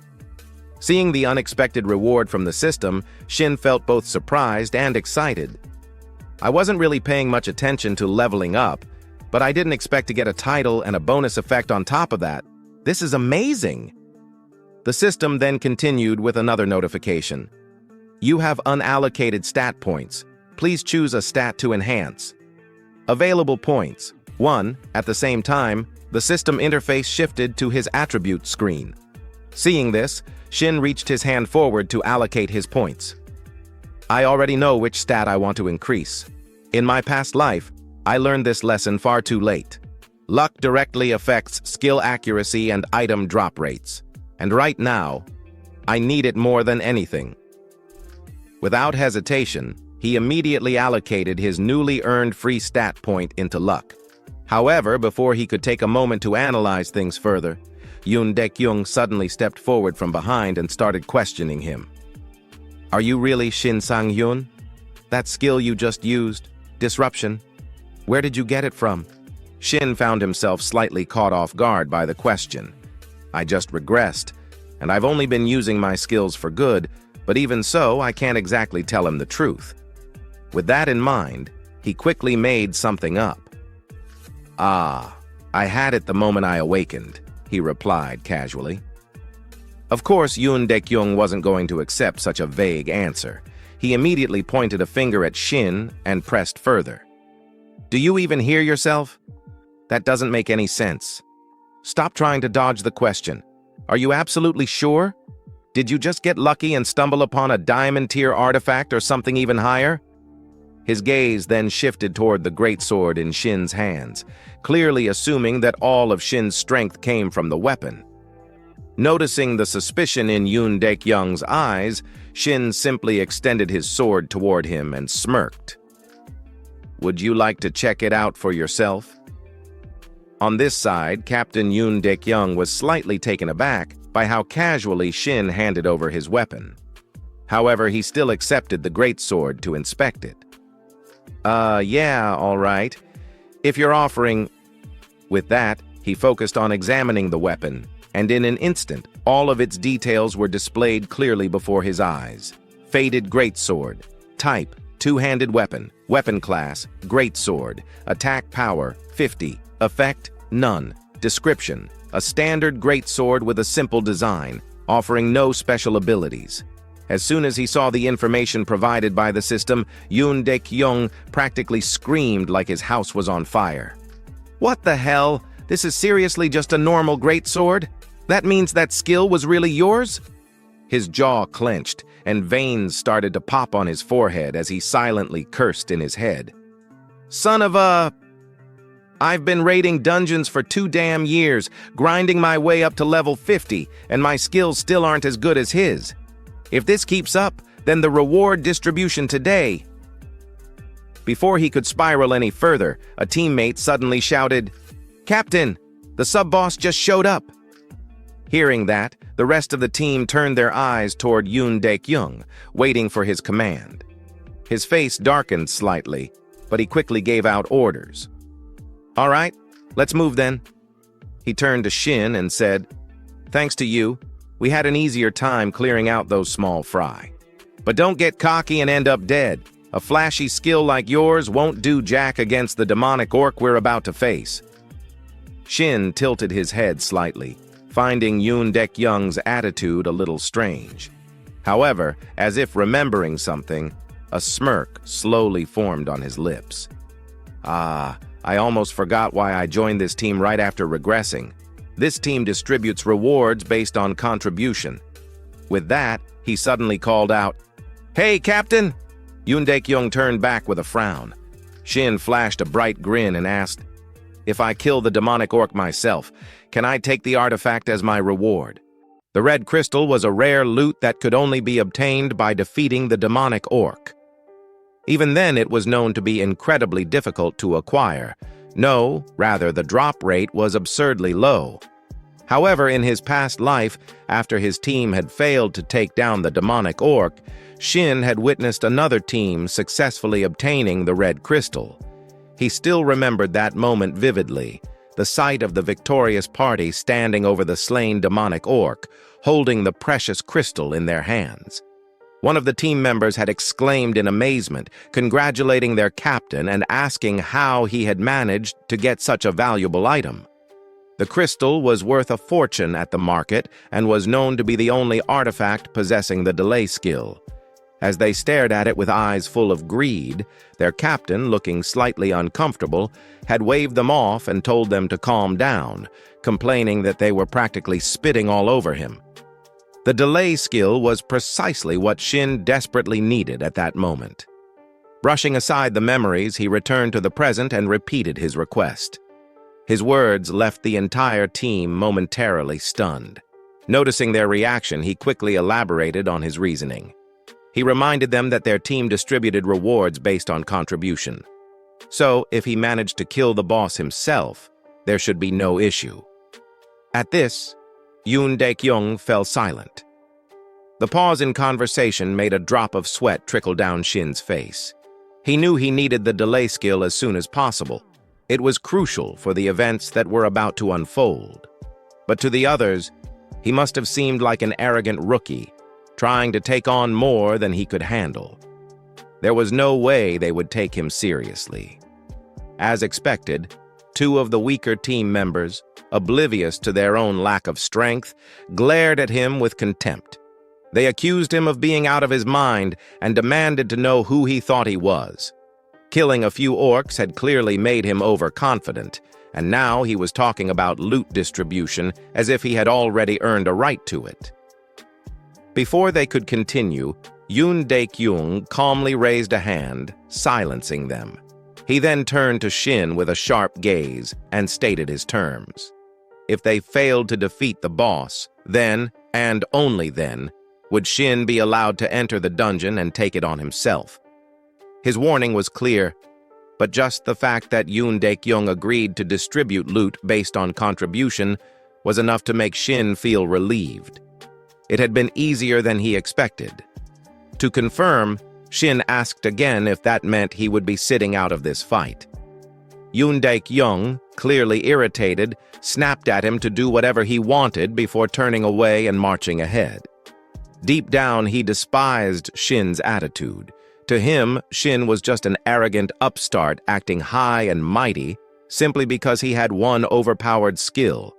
Seeing the unexpected reward from the system, Shin felt both surprised and excited. "I wasn't really paying much attention to leveling up, but I didn't expect to get a title and a bonus effect on top of that. This is amazing." The system then continued with another notification. "You have unallocated stat points. Please choose a stat to enhance." Available points, 1. At the same time, the system interface shifted to his attribute screen. Seeing this, Shin reached his hand forward to allocate his points. "I already know which stat I want to increase. In my past life, I learned this lesson far too late. Luck directly affects skill accuracy and item drop rates. And right now, I need it more than anything." Without hesitation, he immediately allocated his newly earned free stat point into luck. However, before he could take a moment to analyze things further, Yoon Daek-young suddenly stepped forward from behind and started questioning him. "Are you really Shin Sang-hyun? That skill you just used, disruption, where did you get it from?" Shin found himself slightly caught off guard by the question. "I just regressed, and I've only been using my skills for good, but even so, I can't exactly tell him the truth." With that in mind, he quickly made something up. "Ah, I had it the moment I awakened," he replied casually. Of course, Yoon Daek-young wasn't going to accept such a vague answer. He immediately pointed a finger at Shin and pressed further. "Do you even hear yourself? That doesn't make any sense. Stop trying to dodge the question. Are you absolutely sure? Did you just get lucky and stumble upon a diamond-tier artifact or something even higher?" His gaze then shifted toward the greatsword in Shin's hands, clearly assuming that all of Shin's strength came from the weapon. Noticing the suspicion in Yoon Daek-young's eyes, Shin simply extended his sword toward him and smirked. "Would you like to check it out for yourself?" On this side, Captain Yoon Daek-young was slightly taken aback by how casually Shin handed over his weapon. However, he still accepted the greatsword to inspect it. Yeah, all right. If you're offering..." With that, he focused on examining the weapon, and in an instant, all of its details were displayed clearly before his eyes. Faded greatsword. Type: two-handed weapon. Weapon class: greatsword. Attack power: 50. Effect: none. Description: a standard greatsword with a simple design, offering no special abilities. As soon as he saw the information provided by the system, Yoon Daek-young practically screamed like his house was on fire. "What the hell? This is seriously just a normal greatsword? That means that skill was really yours?" His jaw clenched, and veins started to pop on his forehead as he silently cursed in his head. "Son of a... I've been raiding dungeons for 2 damn years, grinding my way up to level 50, and my skills still aren't as good as his. If this keeps up, then the reward distribution today..." Before he could spiral any further, a teammate suddenly shouted, "Captain, the sub-boss just showed up." Hearing that, the rest of the team turned their eyes toward Yoon Daek-young, waiting for his command. His face darkened slightly, but he quickly gave out orders. "All right, let's move then." He turned to Shin and said, "Thanks to you, we had an easier time clearing out those small fry. But don't get cocky and end up dead. A flashy skill like yours won't do jack against the demonic orc we're about to face." Shin tilted his head slightly, finding Yoon Daek-young's attitude a little strange. However, as if remembering something, a smirk slowly formed on his lips. I almost forgot why I joined this team right after regressing. This team distributes rewards based on contribution." With that, he suddenly called out, "Hey, Captain!" Yoon Daek-young turned back with a frown. Shin flashed a bright grin and asked, "If I kill the demonic orc myself, can I take the artifact as my reward?" The red crystal was a rare loot that could only be obtained by defeating the demonic orc. Even then, it was known to be incredibly difficult to acquire. No, rather, the drop rate was absurdly low. However, in his past life, after his team had failed to take down the demonic orc, Shin had witnessed another team successfully obtaining the red crystal. He still remembered that moment vividly, the sight of the victorious party standing over the slain demonic orc, holding the precious crystal in their hands. One of the team members had exclaimed in amazement, congratulating their captain and asking how he had managed to get such a valuable item. The crystal was worth a fortune at the market and was known to be the only artifact possessing the delay skill. As they stared at it with eyes full of greed, their captain, looking slightly uncomfortable, had waved them off and told them to calm down, complaining that they were practically spitting all over him. The delay skill was precisely what Shin desperately needed at that moment. Brushing aside the memories, he returned to the present and repeated his request. His words left the entire team momentarily stunned. Noticing their reaction, he quickly elaborated on his reasoning. He reminded them that their team distributed rewards based on contribution. So, if he managed to kill the boss himself, there should be no issue. At this, Yoon Daek-young fell silent. The pause in conversation made a drop of sweat trickle down Shin's face. He knew he needed the delay skill as soon as possible. It was crucial for the events that were about to unfold. But to the others, he must have seemed like an arrogant rookie, trying to take on more than he could handle. There was no way they would take him seriously. As expected, 2 of the weaker team members, oblivious to their own lack of strength, glared at him with contempt. They accused him of being out of his mind and demanded to know who he thought he was. Killing a few orcs had clearly made him overconfident, and now he was talking about loot distribution as if he had already earned a right to it. Before they could continue, Yoon Daek-young calmly raised a hand, silencing them. He then turned to Shin with a sharp gaze and stated his terms. If they failed to defeat the boss, then, and only then, would Shin be allowed to enter the dungeon and take it on himself. His warning was clear: but just the fact that Yoon Daek-young agreed to distribute loot based on contribution was enough to make Shin feel relieved. It had been easier than he expected. To confirm, Shin asked again if that meant he would be sitting out of this fight. Yoon Daek-young, clearly irritated, snapped at him to do whatever he wanted before turning away and marching ahead. Deep down, he despised Shin's attitude. To him, Shin was just an arrogant upstart acting high and mighty simply because he had one overpowered skill.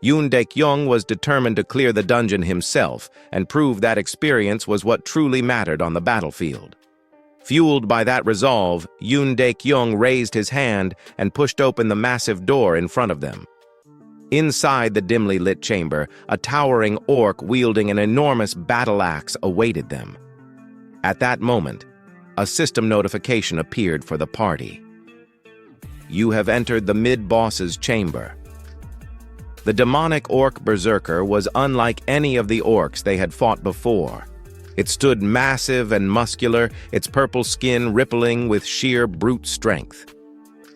Yoon Daek-young was determined to clear the dungeon himself and prove that experience was what truly mattered on the battlefield. Fueled by that resolve, Yoon Daek-young raised his hand and pushed open the massive door in front of them. Inside the dimly lit chamber, a towering orc wielding an enormous battle axe awaited them. At that moment, a system notification appeared for the party. You have entered the mid-boss's chamber. The demonic orc berserker was unlike any of the orcs they had fought before. It stood massive and muscular, its purple skin rippling with sheer brute strength.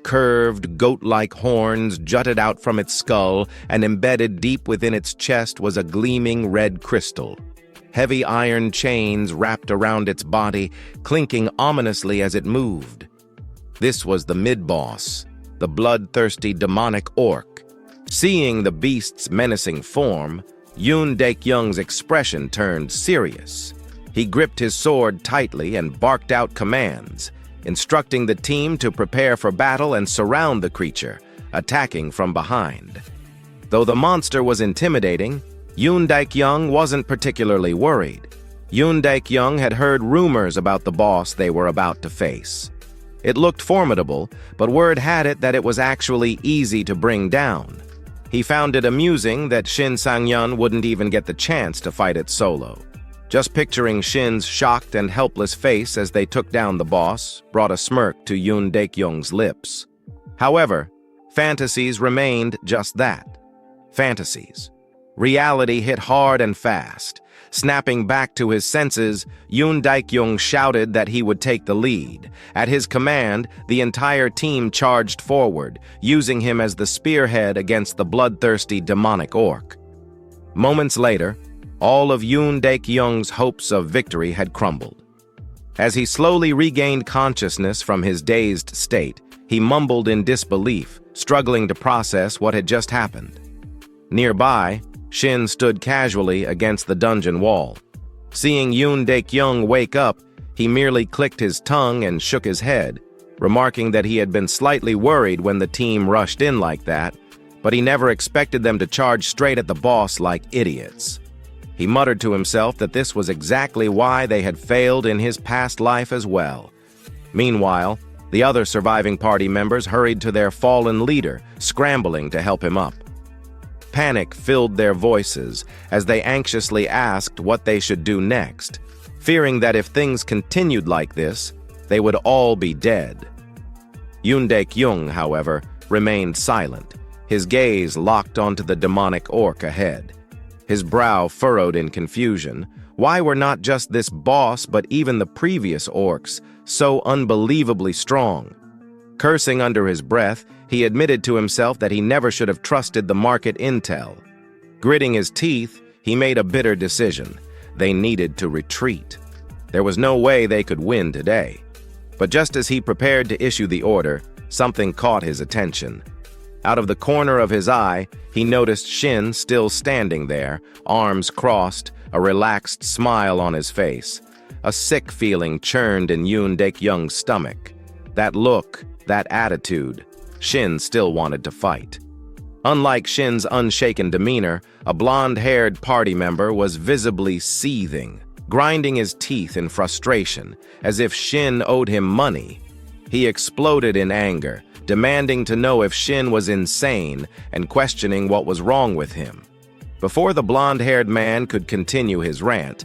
Curved, goat-like horns jutted out from its skull, and embedded deep within its chest was a gleaming red crystal. Heavy iron chains wrapped around its body, clinking ominously as it moved. This was the mid-boss, the bloodthirsty demonic orc. Seeing the beast's menacing form, Yoon Daek-young's expression turned serious. He gripped his sword tightly and barked out commands, instructing the team to prepare for battle and surround the creature, attacking from behind. Though the monster was intimidating, Yoon Daek-young wasn't particularly worried. Yoon Daek-young had heard rumors about the boss they were about to face. It looked formidable, but word had it that it was actually easy to bring down. He found it amusing that Shin Sang-yeon wouldn't even get the chance to fight it solo. Just picturing Shin's shocked and helpless face as they took down the boss brought a smirk to Yoon Daek-young's lips. However, fantasies remained just that. Fantasies. Reality hit hard and fast. Snapping back to his senses, Yoon Daek-young shouted that he would take the lead. At his command, the entire team charged forward, using him as the spearhead against the bloodthirsty demonic orc. Moments later, all of Yoon Daek-young's hopes of victory had crumbled. As he slowly regained consciousness from his dazed state, he mumbled in disbelief, struggling to process what had just happened. Nearby, Shin stood casually against the dungeon wall. Seeing Yoon Daek-young wake up, he merely clicked his tongue and shook his head, remarking that he had been slightly worried when the team rushed in like that, but he never expected them to charge straight at the boss like idiots. He muttered to himself that this was exactly why they had failed in his past life as well. Meanwhile, the other surviving party members hurried to their fallen leader, scrambling to help him up. Panic filled their voices as they anxiously asked what they should do next, fearing that if things continued like this, they would all be dead. Yoon Daek-young, however, remained silent, his gaze locked onto the demonic orc ahead. His brow furrowed in confusion. Why were not just this boss but even the previous orcs so unbelievably strong? Cursing under his breath, he admitted to himself that he never should have trusted the market intel. Gritting his teeth, he made a bitter decision. They needed to retreat. There was no way they could win today. But just as he prepared to issue the order, something caught his attention. Out of the corner of his eye, he noticed Shin still standing there, arms crossed, a relaxed smile on his face. A sick feeling churned in Yoon Daek-young's stomach. That look, that attitude, Shin still wanted to fight. Unlike Shin's unshaken demeanor, a blonde-haired party member was visibly seething, grinding his teeth in frustration, as if Shin owed him money. He exploded in anger, demanding to know if Shin was insane and questioning what was wrong with him. Before the blonde-haired man could continue his rant,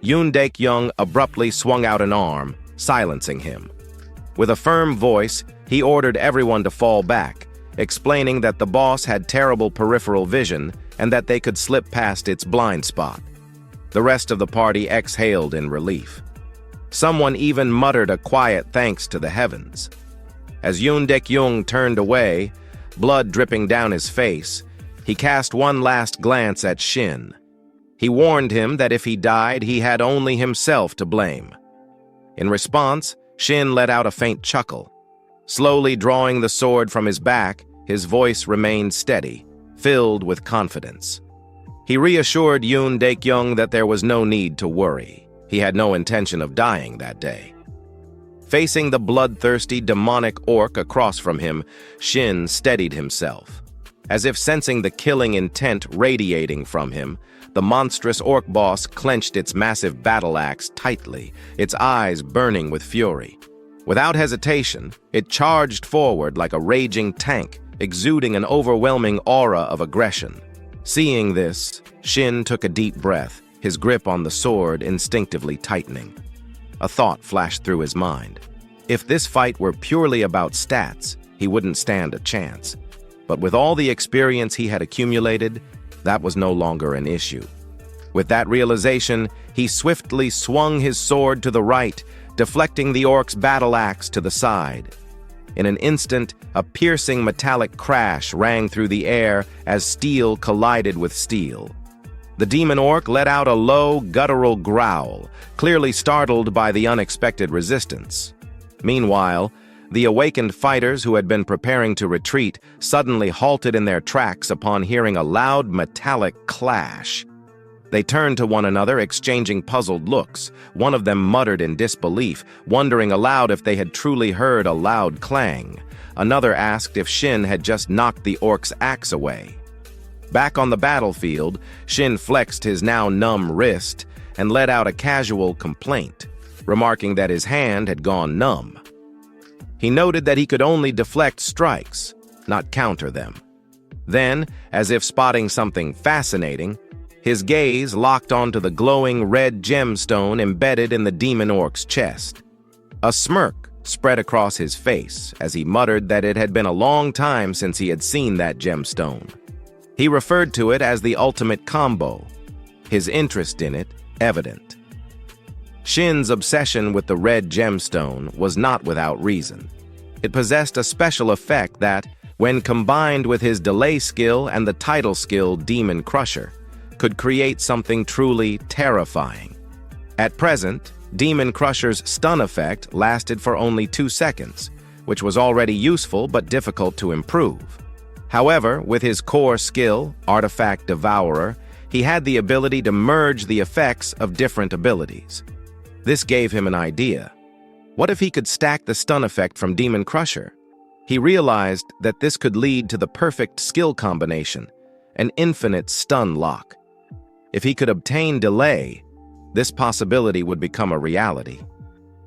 Yoon Daek-young abruptly swung out an arm, silencing him. With a firm voice, he ordered everyone to fall back, explaining that the boss had terrible peripheral vision and that they could slip past its blind spot. The rest of the party exhaled in relief. Someone even muttered a quiet thanks to the heavens. As Yoon Dek-young turned away, blood dripping down his face, he cast one last glance at Shin. He warned him that if he died, he had only himself to blame. In response, Shin let out a faint chuckle. Slowly drawing the sword from his back, his voice remained steady, filled with confidence. He reassured Yoon Dek-young that there was no need to worry. He had no intention of dying that day. Facing the bloodthirsty, demonic orc across from him, Shin steadied himself. As if sensing the killing intent radiating from him, the monstrous orc boss clenched its massive battle axe tightly, its eyes burning with fury. Without hesitation, it charged forward like a raging tank, exuding an overwhelming aura of aggression. Seeing this, Shin took a deep breath, his grip on the sword instinctively tightening. A thought flashed through his mind. If this fight were purely about stats, he wouldn't stand a chance. But with all the experience he had accumulated, that was no longer an issue. With that realization, he swiftly swung his sword to the right, deflecting the orc's battle axe to the side. In an instant, a piercing metallic crash rang through the air as steel collided with steel. The demon orc let out a low, guttural growl, clearly startled by the unexpected resistance. Meanwhile, the awakened fighters who had been preparing to retreat suddenly halted in their tracks upon hearing a loud metallic clash. They turned to one another, exchanging puzzled looks. One of them muttered in disbelief, wondering aloud if they had truly heard a loud clang. Another asked if Shin had just knocked the orc's axe away. Back on the battlefield, Shin flexed his now numb wrist and let out a casual complaint, remarking that his hand had gone numb. He noted that he could only deflect strikes, not counter them. Then, as if spotting something fascinating, his gaze locked onto the glowing red gemstone embedded in the demon orc's chest. A smirk spread across his face as he muttered that it had been a long time since he had seen that gemstone. He referred to it as the ultimate combo, his interest in it evident. Shin's obsession with the red gemstone was not without reason. It possessed a special effect that, when combined with his delay skill and the title skill Demon Crusher, could create something truly terrifying. At present, Demon Crusher's stun effect lasted for only 2 seconds, which was already useful but difficult to improve. However, with his core skill, Artifact Devourer, he had the ability to merge the effects of different abilities. This gave him an idea. What if he could stack the stun effect from Demon Crusher? He realized that this could lead to the perfect skill combination, an infinite stun lock. If he could obtain delay, this possibility would become a reality.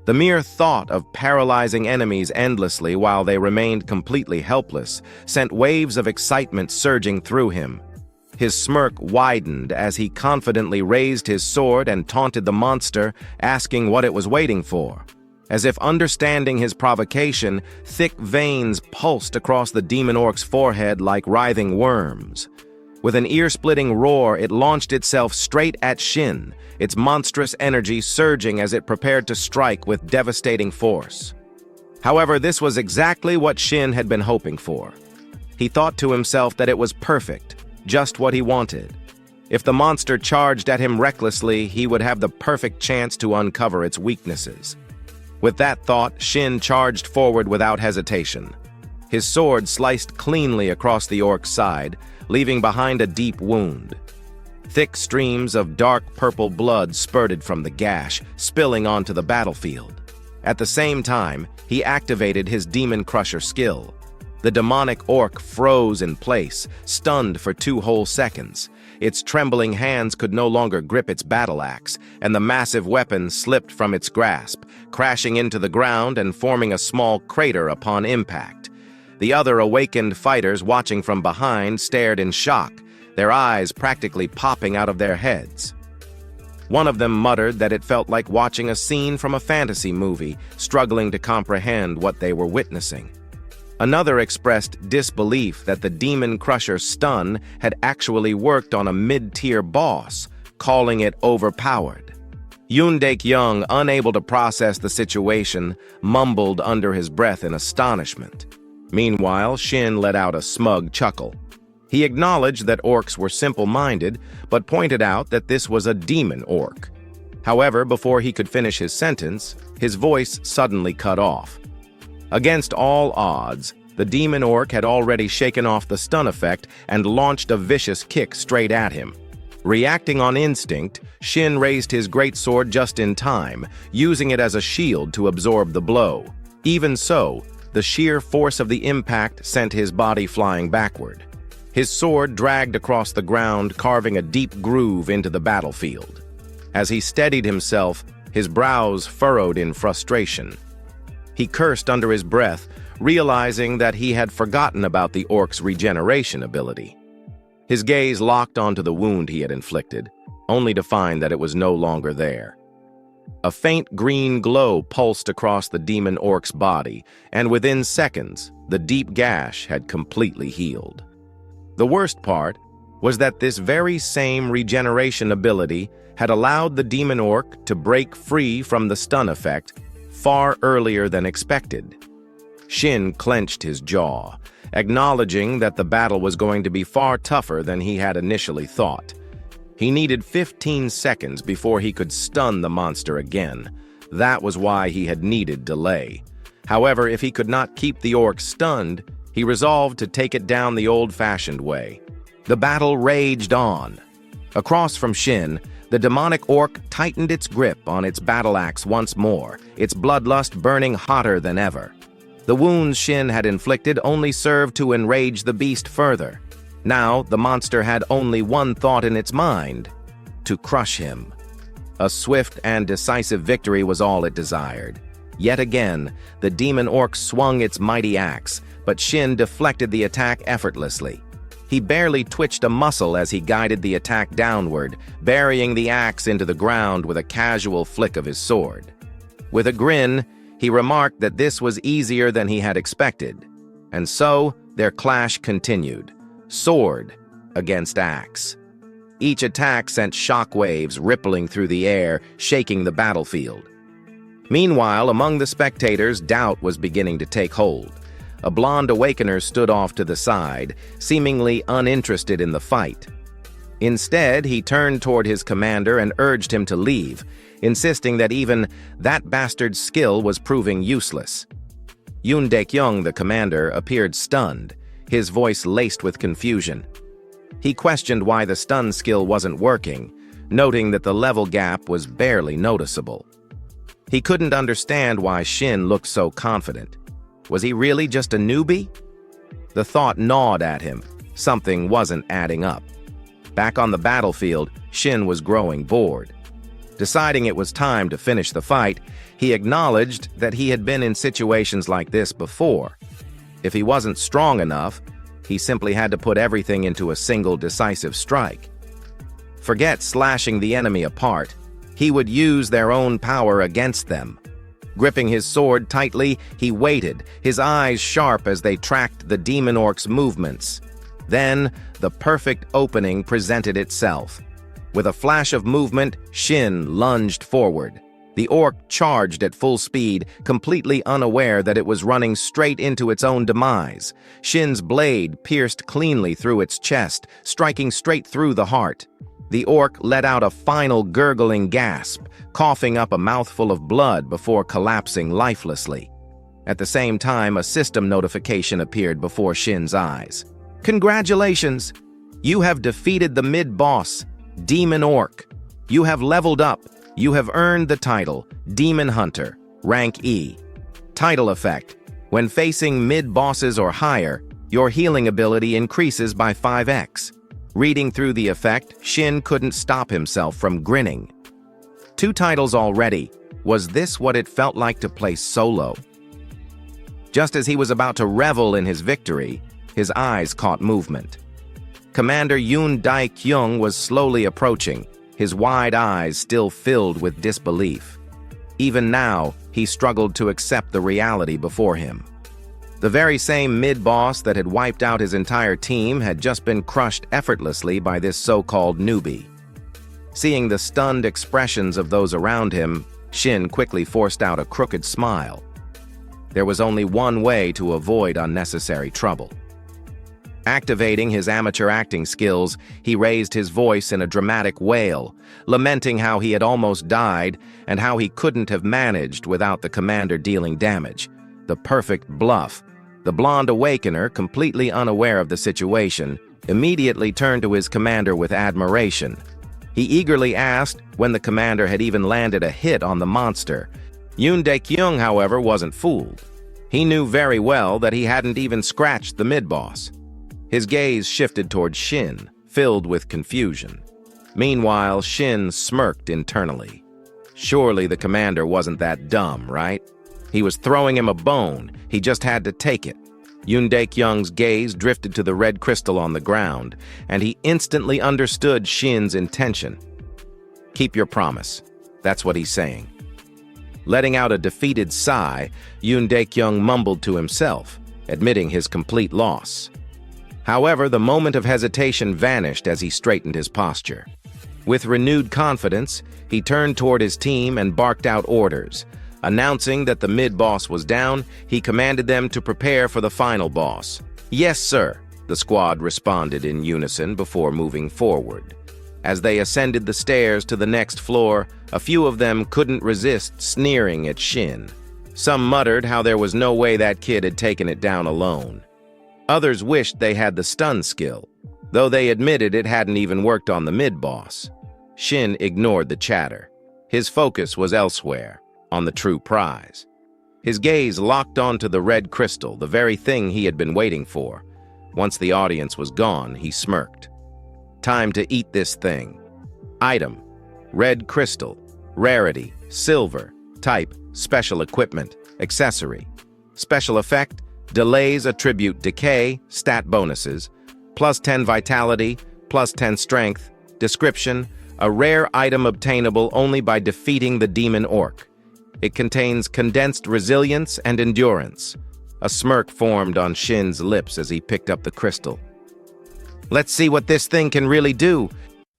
The mere thought of paralyzing enemies endlessly while they remained completely helpless sent waves of excitement surging through him. His smirk widened as he confidently raised his sword and taunted the monster, asking what it was waiting for. As if understanding his provocation, thick veins pulsed across the demon orc's forehead like writhing worms. With an ear-splitting roar, it launched itself straight at Shin, its monstrous energy surging as it prepared to strike with devastating force. However, this was exactly what Shin had been hoping for. He thought to himself that it was perfect, just what he wanted. If the monster charged at him recklessly, he would have the perfect chance to uncover its weaknesses. With that thought, Shin charged forward without hesitation. His sword sliced cleanly across the orc's side, leaving behind a deep wound. Thick streams of dark purple blood spurted from the gash, spilling onto the battlefield. At the same time, he activated his Demon Crusher skill. The demonic orc froze in place, stunned for 2 whole seconds. Its trembling hands could no longer grip its battle axe, and the massive weapon slipped from its grasp, crashing into the ground and forming a small crater upon impact. The other awakened fighters watching from behind stared in shock, their eyes practically popping out of their heads. One of them muttered that it felt like watching a scene from a fantasy movie, struggling to comprehend what they were witnessing. Another expressed disbelief that the Demon Crusher stun had actually worked on a mid-tier boss, calling it overpowered. Yoon Daek-young, unable to process the situation, mumbled under his breath in astonishment. Meanwhile, Shin let out a smug chuckle. He acknowledged that orcs were simple-minded, but pointed out that this was a demon orc. However, before he could finish his sentence, his voice suddenly cut off. Against all odds, the demon orc had already shaken off the stun effect and launched a vicious kick straight at him. Reacting on instinct, Shin raised his greatsword just in time, using it as a shield to absorb the blow. Even so, the sheer force of the impact sent his body flying backward. His sword dragged across the ground, carving a deep groove into the battlefield. As he steadied himself, his brows furrowed in frustration. He cursed under his breath, realizing that he had forgotten about the orc's regeneration ability. His gaze locked onto the wound he had inflicted, only to find that it was no longer there. A faint green glow pulsed across the demon orc's body, and within seconds, the deep gash had completely healed. The worst part was that this very same regeneration ability had allowed the demon orc to break free from the stun effect far earlier than expected. Shin clenched his jaw, acknowledging that the battle was going to be far tougher than he had initially thought. He needed 15 seconds before he could stun the monster again. That was why he had needed delay. However, if he could not keep the orc stunned, he resolved to take it down the old-fashioned way. The battle raged on. Across from Shin, the demonic orc tightened its grip on its battle axe once more, its bloodlust burning hotter than ever. The wounds Shin had inflicted only served to enrage the beast further. Now, the monster had only one thought in its mind: to crush him. A swift and decisive victory was all it desired. Yet again, the demon orc swung its mighty axe, but Shin deflected the attack effortlessly. He barely twitched a muscle as he guided the attack downward, burying the axe into the ground with a casual flick of his sword. With a grin, he remarked that this was easier than he had expected. And so, their clash continued, sword against axe. Each attack sent shockwaves rippling through the air, shaking the battlefield. Meanwhile, among the spectators, doubt was beginning to take hold. A blonde awakener stood off to the side, seemingly uninterested in the fight. Instead, he turned toward his commander and urged him to leave, insisting that even that bastard's skill was proving useless. Yoon Daek-young, the commander, appeared stunned, his voice laced with confusion. He questioned why the stun skill wasn't working, noting that the level gap was barely noticeable. He couldn't understand why Shin looked so confident. Was he really just a newbie? The thought gnawed at him. Something wasn't adding up. Back on the battlefield, Shin was growing bored. Deciding it was time to finish the fight, he acknowledged that he had been in situations like this before. If he wasn't strong enough, he simply had to put everything into a single decisive strike. Forget slashing the enemy apart. He would use their own power against them. Gripping his sword tightly, he waited, his eyes sharp as they tracked the demon orc's movements. Then, the perfect opening presented itself. With a flash of movement, Shin lunged forward. The orc charged at full speed, completely unaware that it was running straight into its own demise. Shin's blade pierced cleanly through its chest, striking straight through the heart. The orc let out a final gurgling gasp, coughing up a mouthful of blood before collapsing lifelessly. At the same time, a system notification appeared before Shin's eyes. "Congratulations! You have defeated the mid-boss, Demon Orc. You have leveled up. You have earned the title, Demon Hunter, rank E. Title effect: when facing mid-bosses or higher, your healing ability increases by 5x. Reading through the effect, Shin couldn't stop himself from grinning. 2 titles already. Was this what it felt like to play solo? Just as he was about to revel in his victory, his eyes caught movement. Commander Yoon Daek-young was slowly approaching, his wide eyes still filled with disbelief. Even now, he struggled to accept the reality before him. The very same mid-boss that had wiped out his entire team had just been crushed effortlessly by this so-called newbie. Seeing the stunned expressions of those around him, Shin quickly forced out a crooked smile. There was only one way to avoid unnecessary trouble. Activating his amateur acting skills, he raised his voice in a dramatic wail, lamenting how he had almost died and how he couldn't have managed without the commander dealing damage. The perfect bluff. The blonde awakener, completely unaware of the situation, immediately turned to his commander with admiration. He eagerly asked when the commander had even landed a hit on the monster. Yoon Dae-kyung, however, wasn't fooled. He knew very well that he hadn't even scratched the mid-boss. His gaze shifted toward Shin, filled with confusion. Meanwhile, Shin smirked internally. Surely the commander wasn't that dumb, right? He was throwing him a bone. He just had to take it. Yoon Dae-kyung's gaze drifted to the red crystal on the ground, and he instantly understood Shin's intention. Keep your promise. That's what he's saying. Letting out a defeated sigh, Yoon Dae-kyung mumbled to himself, admitting his complete loss. However, the moment of hesitation vanished as he straightened his posture. With renewed confidence, he turned toward his team and barked out orders. Announcing that the mid-boss was down, he commanded them to prepare for the final boss. "Yes, sir," the squad responded in unison before moving forward. As they ascended the stairs to the next floor, a few of them couldn't resist sneering at Shin. Some muttered how there was no way that kid had taken it down alone. Others wished they had the stun skill, though they admitted it hadn't even worked on the mid-boss. Shin ignored the chatter. His focus was elsewhere, on the true prize. His gaze locked onto the red crystal, the very thing he had been waiting for. Once the audience was gone, he smirked. Time to eat this thing. Item: red crystal. Rarity: silver. Type: special equipment. Accessory. Special effect: delays attribute decay, stat bonuses, +10 vitality, +10 strength. Description: a rare item obtainable only by defeating the demon orc. It contains condensed resilience and endurance. A smirk formed on Shin's lips as he picked up the crystal. Let's see what this thing can really do.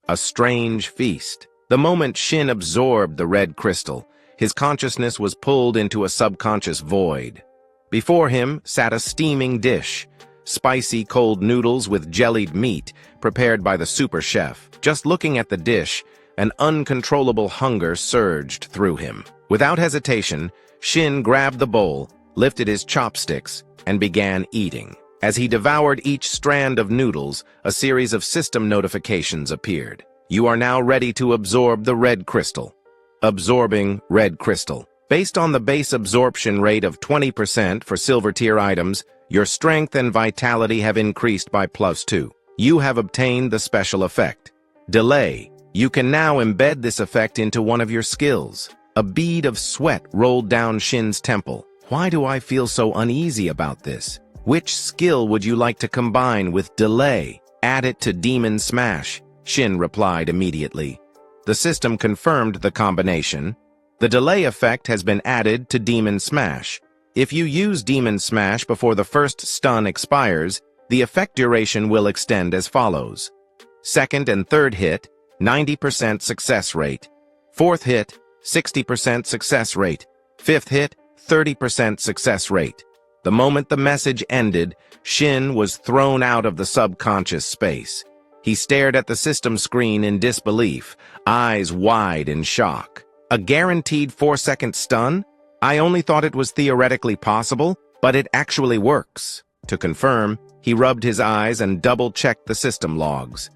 A strange feast. The moment Shin absorbed the red crystal, his consciousness was pulled into a subconscious void. Before him sat a steaming dish, spicy cold noodles with jellied meat prepared by the super chef. Just looking at the dish, an uncontrollable hunger surged through him. Without hesitation, Shin grabbed the bowl, lifted his chopsticks, and began eating. As he devoured each strand of noodles, a series of system notifications appeared. You are now ready to absorb the red crystal. Absorbing red crystal. Based on the base absorption rate of 20% for silver tier items, your strength and vitality have increased by +2. You have obtained the special effect. Delay. You can now embed this effect into one of your skills. A bead of sweat rolled down Shin's temple. Why do I feel so uneasy about this? Which skill would you like to combine with delay? Add it to Demon Smash, Shin replied immediately. The system confirmed the combination. The delay effect has been added to Demon Smash. If you use Demon Smash before the first stun expires, the effect duration will extend as follows. Second and third hit, 90% success rate. Fourth hit, 60% success rate. Fifth hit, 30% success rate. The moment the message ended, Shin was thrown out of the subconscious space. He stared at the system screen in disbelief, eyes wide in shock. A guaranteed 4-second stun? I only thought it was theoretically possible, but it actually works. To confirm, he rubbed his eyes and double-checked the system logs.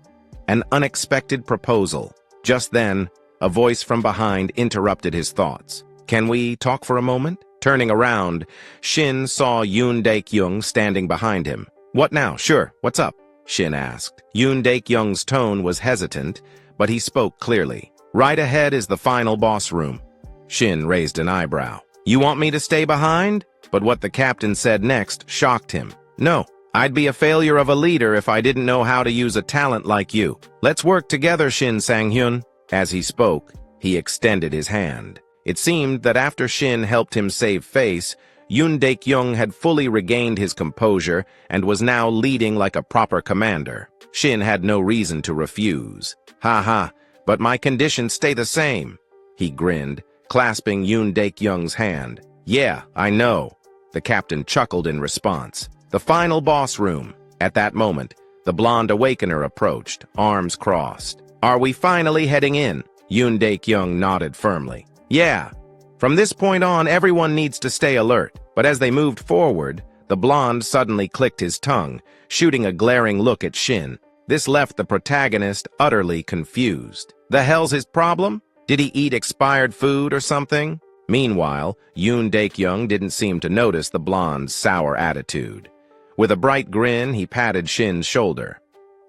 An unexpected proposal. Just then, a voice from behind interrupted his thoughts. Can we talk for a moment? Turning around, Shin saw Yoon Dae-kyung standing behind him. What now? Sure, what's up? Shin asked. Yoon Dae-kyung's tone was hesitant, but he spoke clearly. Right ahead is the final boss room. Shin raised an eyebrow. You want me to stay behind? But what the captain said next shocked him. No, I'd be a failure of a leader if I didn't know how to use a talent like you. Let's work together, Shin Sang-hyun. As he spoke, he extended his hand. It seemed that after Shin helped him save face, Yoon Dae-kyung had fully regained his composure and was now leading like a proper commander. Shin had no reason to refuse. Ha ha. but my conditions stay the same. He grinned, clasping Yoon Daek-young's hand. Yeah, I know. The captain chuckled in response. The final boss room. At that moment, the blonde awakener approached, arms crossed. Are we finally heading in? Yoon Daek-young nodded firmly. Yeah. From this point on, everyone needs to stay alert. But as they moved forward, the blonde suddenly clicked his tongue, shooting a glaring look at Shin. This left the protagonist utterly confused. The hell's his problem? Did he eat expired food or something? Meanwhile, Yoon Daek-young didn't seem to notice the blonde's sour attitude. With a bright grin, he patted Shin's shoulder.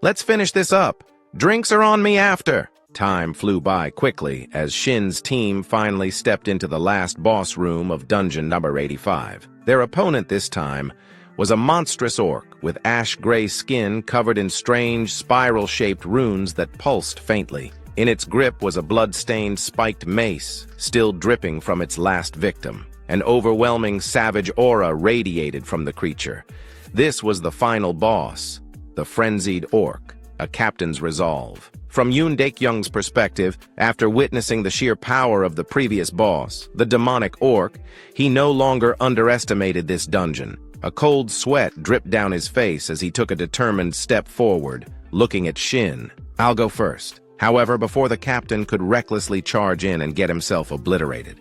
Let's finish this up. Drinks are on me after. Time flew by quickly as Shin's team finally stepped into the last boss room of dungeon number 85. Their opponent this time was a monstrous orc with ash-gray skin covered in strange, spiral-shaped runes that pulsed faintly. In its grip was a blood-stained spiked mace, still dripping from its last victim. An overwhelming savage aura radiated from the creature. This was the final boss, the frenzied orc, a captain's resolve. From Yoon Daek-young's perspective, after witnessing the sheer power of the previous boss, the demonic orc, he no longer underestimated this dungeon. A cold sweat dripped down his face as he took a determined step forward, looking at Shin. I'll go first. However, before the captain could recklessly charge in and get himself obliterated,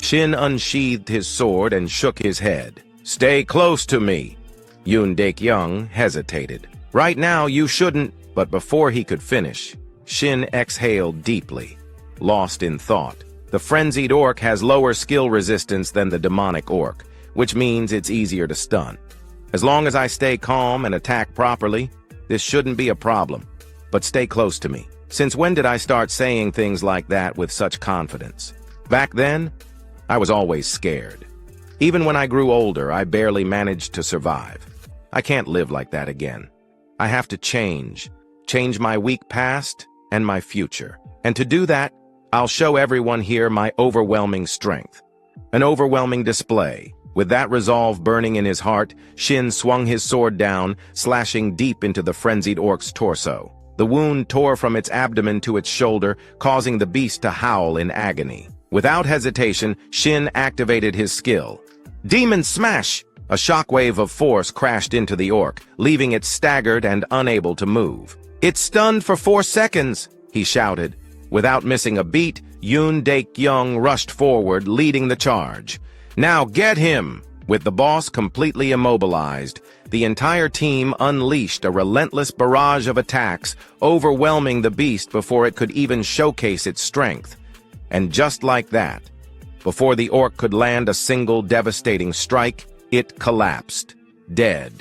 Shin unsheathed his sword and shook his head. Stay close to me. Yoon Daek-young hesitated. Right now, you shouldn't. But before he could finish, Shin exhaled deeply, lost in thought. The frenzied orc has lower skill resistance than the demonic orc, which means it's easier to stun. As long as I stay calm and attack properly, this shouldn't be a problem. But stay close to me. Since when did I start saying things like that with such confidence? Back then, I was always scared. Even when I grew older, I barely managed to survive. I can't live like that again. I have to change my weak past and my future. And to do that, I'll show everyone here my overwhelming strength. An overwhelming display. With that resolve burning in his heart, Shin swung his sword down, slashing deep into the frenzied orc's torso. The wound tore from its abdomen to its shoulder, causing the beast to howl in agony. Without hesitation, Shin activated his skill. Demon Smash! A shockwave of force crashed into the orc, leaving it staggered and unable to move. It's stunned for 4 seconds, he shouted. Without missing a beat, Yoon Daek-young rushed forward, leading the charge. Now get him! With the boss completely immobilized, the entire team unleashed a relentless barrage of attacks, overwhelming the beast before it could even showcase its strength. And just like that, before the orc could land a single devastating strike, it collapsed, dead,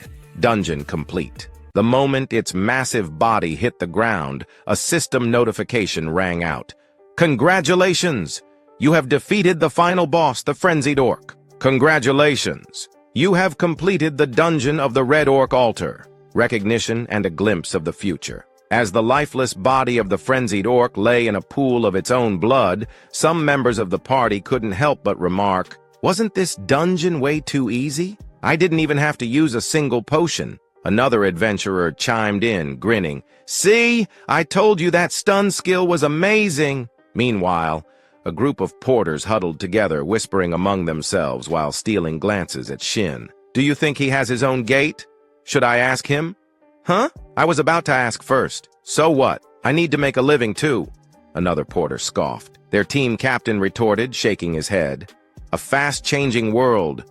dungeon complete. The moment its massive body hit the ground, a system notification rang out. Congratulations! You have defeated the final boss, the frenzied orc. Congratulations! You have completed the dungeon of the Red Orc Altar. Recognition and a glimpse of the future. As the lifeless body of the frenzied orc lay in a pool of its own blood, some members of the party couldn't help but remark, wasn't this dungeon way too easy? I didn't even have to use a single potion. Another adventurer chimed in, grinning. See? I told you that stun skill was amazing! Meanwhile, a group of porters huddled together, whispering among themselves while stealing glances at Shin. Do you think he has his own gate? Should I ask him? Huh? I was about to ask first. So what? I need to make a living too. Another porter scoffed. Their team captain retorted, shaking his head. A fast-changing world.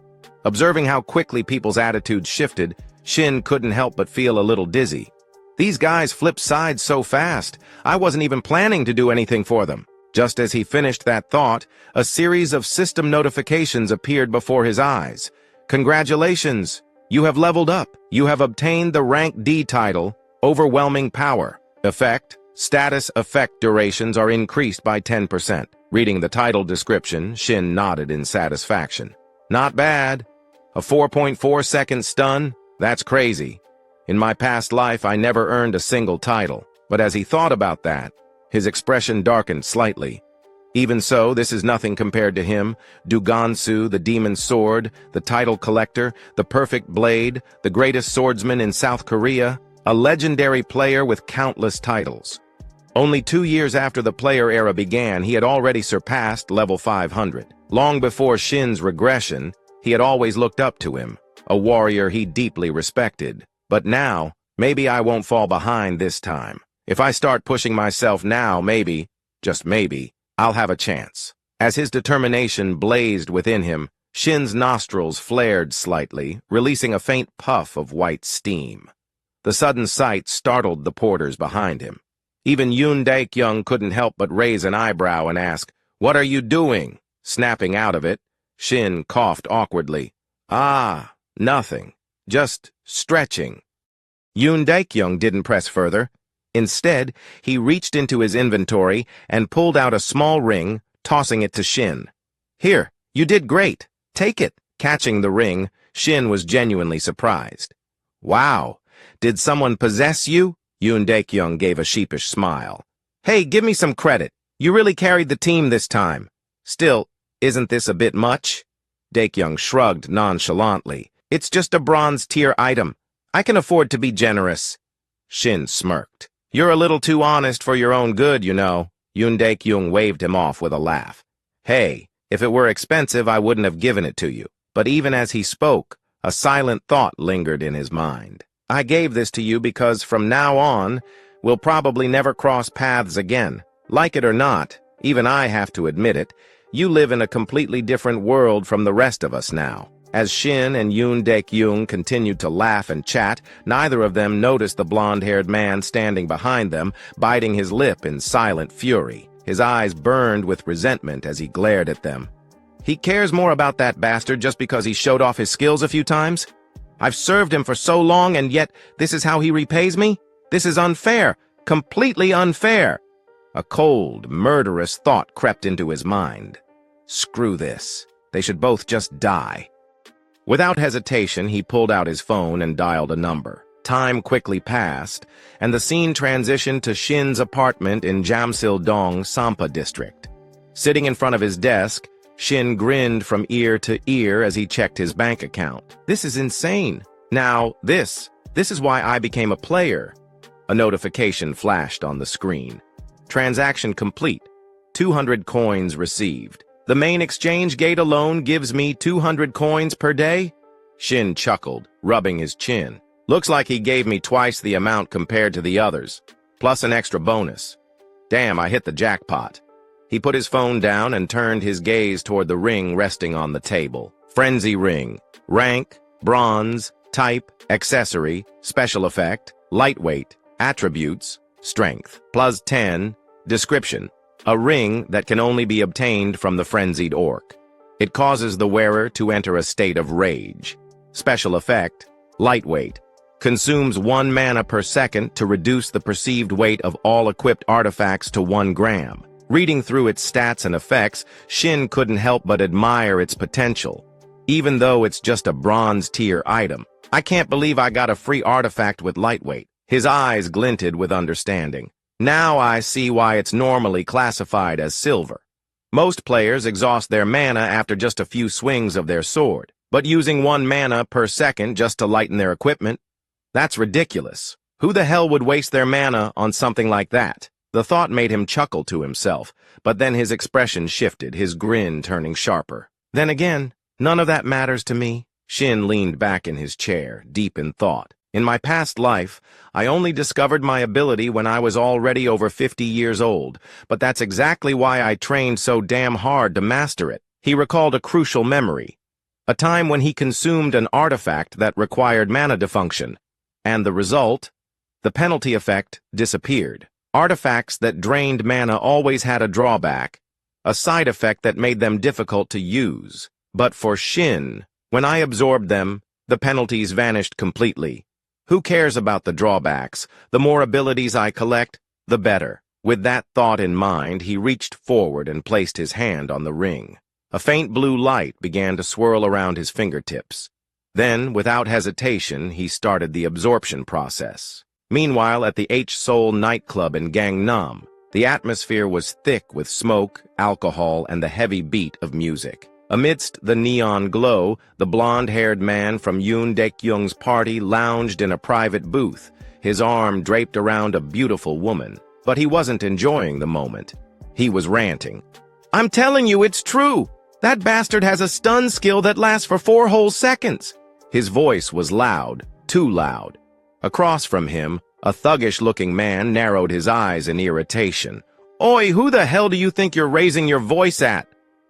Observing how quickly people's attitudes shifted, Shin couldn't help but feel a little dizzy. These guys flipped sides so fast, I wasn't even planning to do anything for them. Just as he finished that thought, a series of system notifications appeared before his eyes. Congratulations! You have leveled up. You have obtained the rank D title, Overwhelming Power. Effect: status effect durations are increased by 10%. Reading the title description, Shin nodded in satisfaction. Not bad. A 4.4-second stun? That's crazy. In my past life, I never earned a single title. But as he thought about that, his expression darkened slightly. Even so, this is nothing compared to him, Dugansu, the demon sword, the title collector, the perfect blade, the greatest swordsman in South Korea, a legendary player with countless titles. Only 2 years after the player era began, he had already surpassed level 500. Long before Shin's regression, he had always looked up to him, a warrior he deeply respected. But now, maybe I won't fall behind this time. If I start pushing myself now, maybe, just maybe, I'll have a chance. As his determination blazed within him, Shin's nostrils flared slightly, releasing a faint puff of white steam. The sudden sight startled the porters behind him. Even Yoon Daek-young couldn't help but raise an eyebrow and ask, "What are you doing?" Snapping out of it, Shin coughed awkwardly. "Ah, nothing. Just stretching." Yoon Daek-young didn't press further. Instead, he reached into his inventory and pulled out a small ring, tossing it to Shin. "Here, you did great. Take it." Catching the ring, Shin was genuinely surprised. "Wow, did someone possess you?" Yoon Daek-young gave a sheepish smile. "Hey, give me some credit. You really carried the team this time. Still, isn't this a bit much?" Daek-young shrugged nonchalantly. "It's just a bronze-tier item. I can afford to be generous." Shin smirked. "You're a little too honest for your own good, you know." Yoon Daek-young waved him off with a laugh. "Hey, if it were expensive, I wouldn't have given it to you." But even as he spoke, a silent thought lingered in his mind. "I gave this to you because from now on, we'll probably never cross paths again. Like it or not, even I have to admit it, you live in a completely different world from the rest of us now." As Shin and Yoon Daek-young continued to laugh and chat, neither of them noticed the blonde-haired man standing behind them, biting his lip in silent fury. His eyes burned with resentment as he glared at them. "He cares more about that bastard just because he showed off his skills a few times? I've served him for so long, and yet this is how he repays me? This is unfair, completely unfair." A cold, murderous thought crept into his mind. Screw this. They should both just die. Without hesitation, he pulled out his phone and dialed a number. Time quickly passed, and the scene transitioned to Shin's apartment in Jamsil-dong, Sampa district. Sitting in front of his desk, Shin grinned from ear to ear as he checked his bank account. "This is insane. Now, this is why I became a player." A notification flashed on the screen. "Transaction complete. 200 coins received. The main exchange gate alone gives me 200 coins per day?" Shin chuckled, rubbing his chin. "Looks like he gave me twice the amount compared to the others, plus an extra bonus. Damn, I hit the jackpot." He put his phone down and turned his gaze toward the ring resting on the table. Frenzy ring. Rank, bronze, type, accessory, special effect, lightweight, attributes, strength, plus 10, description. A ring that can only be obtained from the frenzied orc. It causes the wearer to enter a state of rage. Special effect, lightweight. Consumes 1 mana per second to reduce the perceived weight of all equipped artifacts to 1 gram. Reading through its stats and effects, Shin couldn't help but admire its potential. Even though it's just a bronze-tier item, I can't believe I got a free artifact with lightweight. His eyes glinted with understanding. Now I see why it's normally classified as silver. Most players exhaust their mana after just a few swings of their sword, but using 1 mana per second just to lighten their equipment? That's ridiculous. Who the hell would waste their mana on something like that? The thought made him chuckle to himself, but then his expression shifted, his grin turning sharper. Then again, none of that matters to me. Shin leaned back in his chair, deep in thought. In my past life, I only discovered my ability when I was already over 50 years old, but that's exactly why I trained so damn hard to master it. He recalled a crucial memory, a time when he consumed an artifact that required mana defunction, and the result? The penalty effect disappeared. Artifacts that drained mana always had a drawback, a side effect that made them difficult to use. But for Shin, when I absorbed them, the penalties vanished completely. Who cares about the drawbacks? The more abilities I collect, the better. With that thought in mind, he reached forward and placed his hand on the ring. A faint blue light began to swirl around his fingertips. Then, without hesitation, he started the absorption process. Meanwhile, at the H-Soul nightclub in Gangnam, the atmosphere was thick with smoke, alcohol, and the heavy beat of music. Amidst the neon glow, the blonde-haired man from Yoon Daek-young's party lounged in a private booth, his arm draped around a beautiful woman. but he wasn't enjoying the moment. He was ranting. "I'm telling you, it's true! That bastard has a stun skill that lasts for 4 whole seconds!" His voice was loud, too loud. Across from him, a thuggish-looking man narrowed his eyes in irritation. "Oi, who the hell do you think you're raising your voice at?"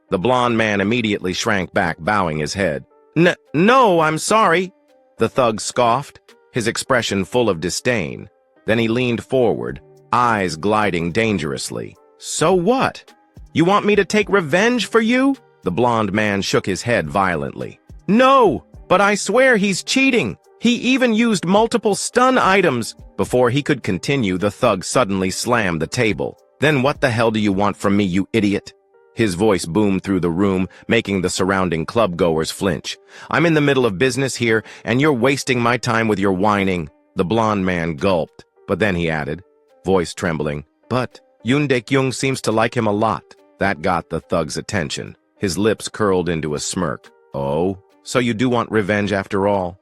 The blond man immediately shrank back, bowing his head. No, I'm sorry," the thug scoffed, his expression full of disdain. Then he leaned forward, eyes gliding dangerously. "So what? You want me to take revenge for you?" The blond man shook his head violently. "No, but I swear he's cheating. He even used multiple stun items." Before he could continue, the thug suddenly slammed the table. "Then what the hell do you want from me, you idiot?" His voice boomed through the room, making the surrounding clubgoers flinch. "I'm in the middle of business here, and you're wasting my time with your whining." The blond man gulped, but then he added, voice trembling, "But Yoon Dae-kyung seems to like him a lot." That got the thug's attention. His lips curled into a smirk. "Oh, so you do want revenge after all?"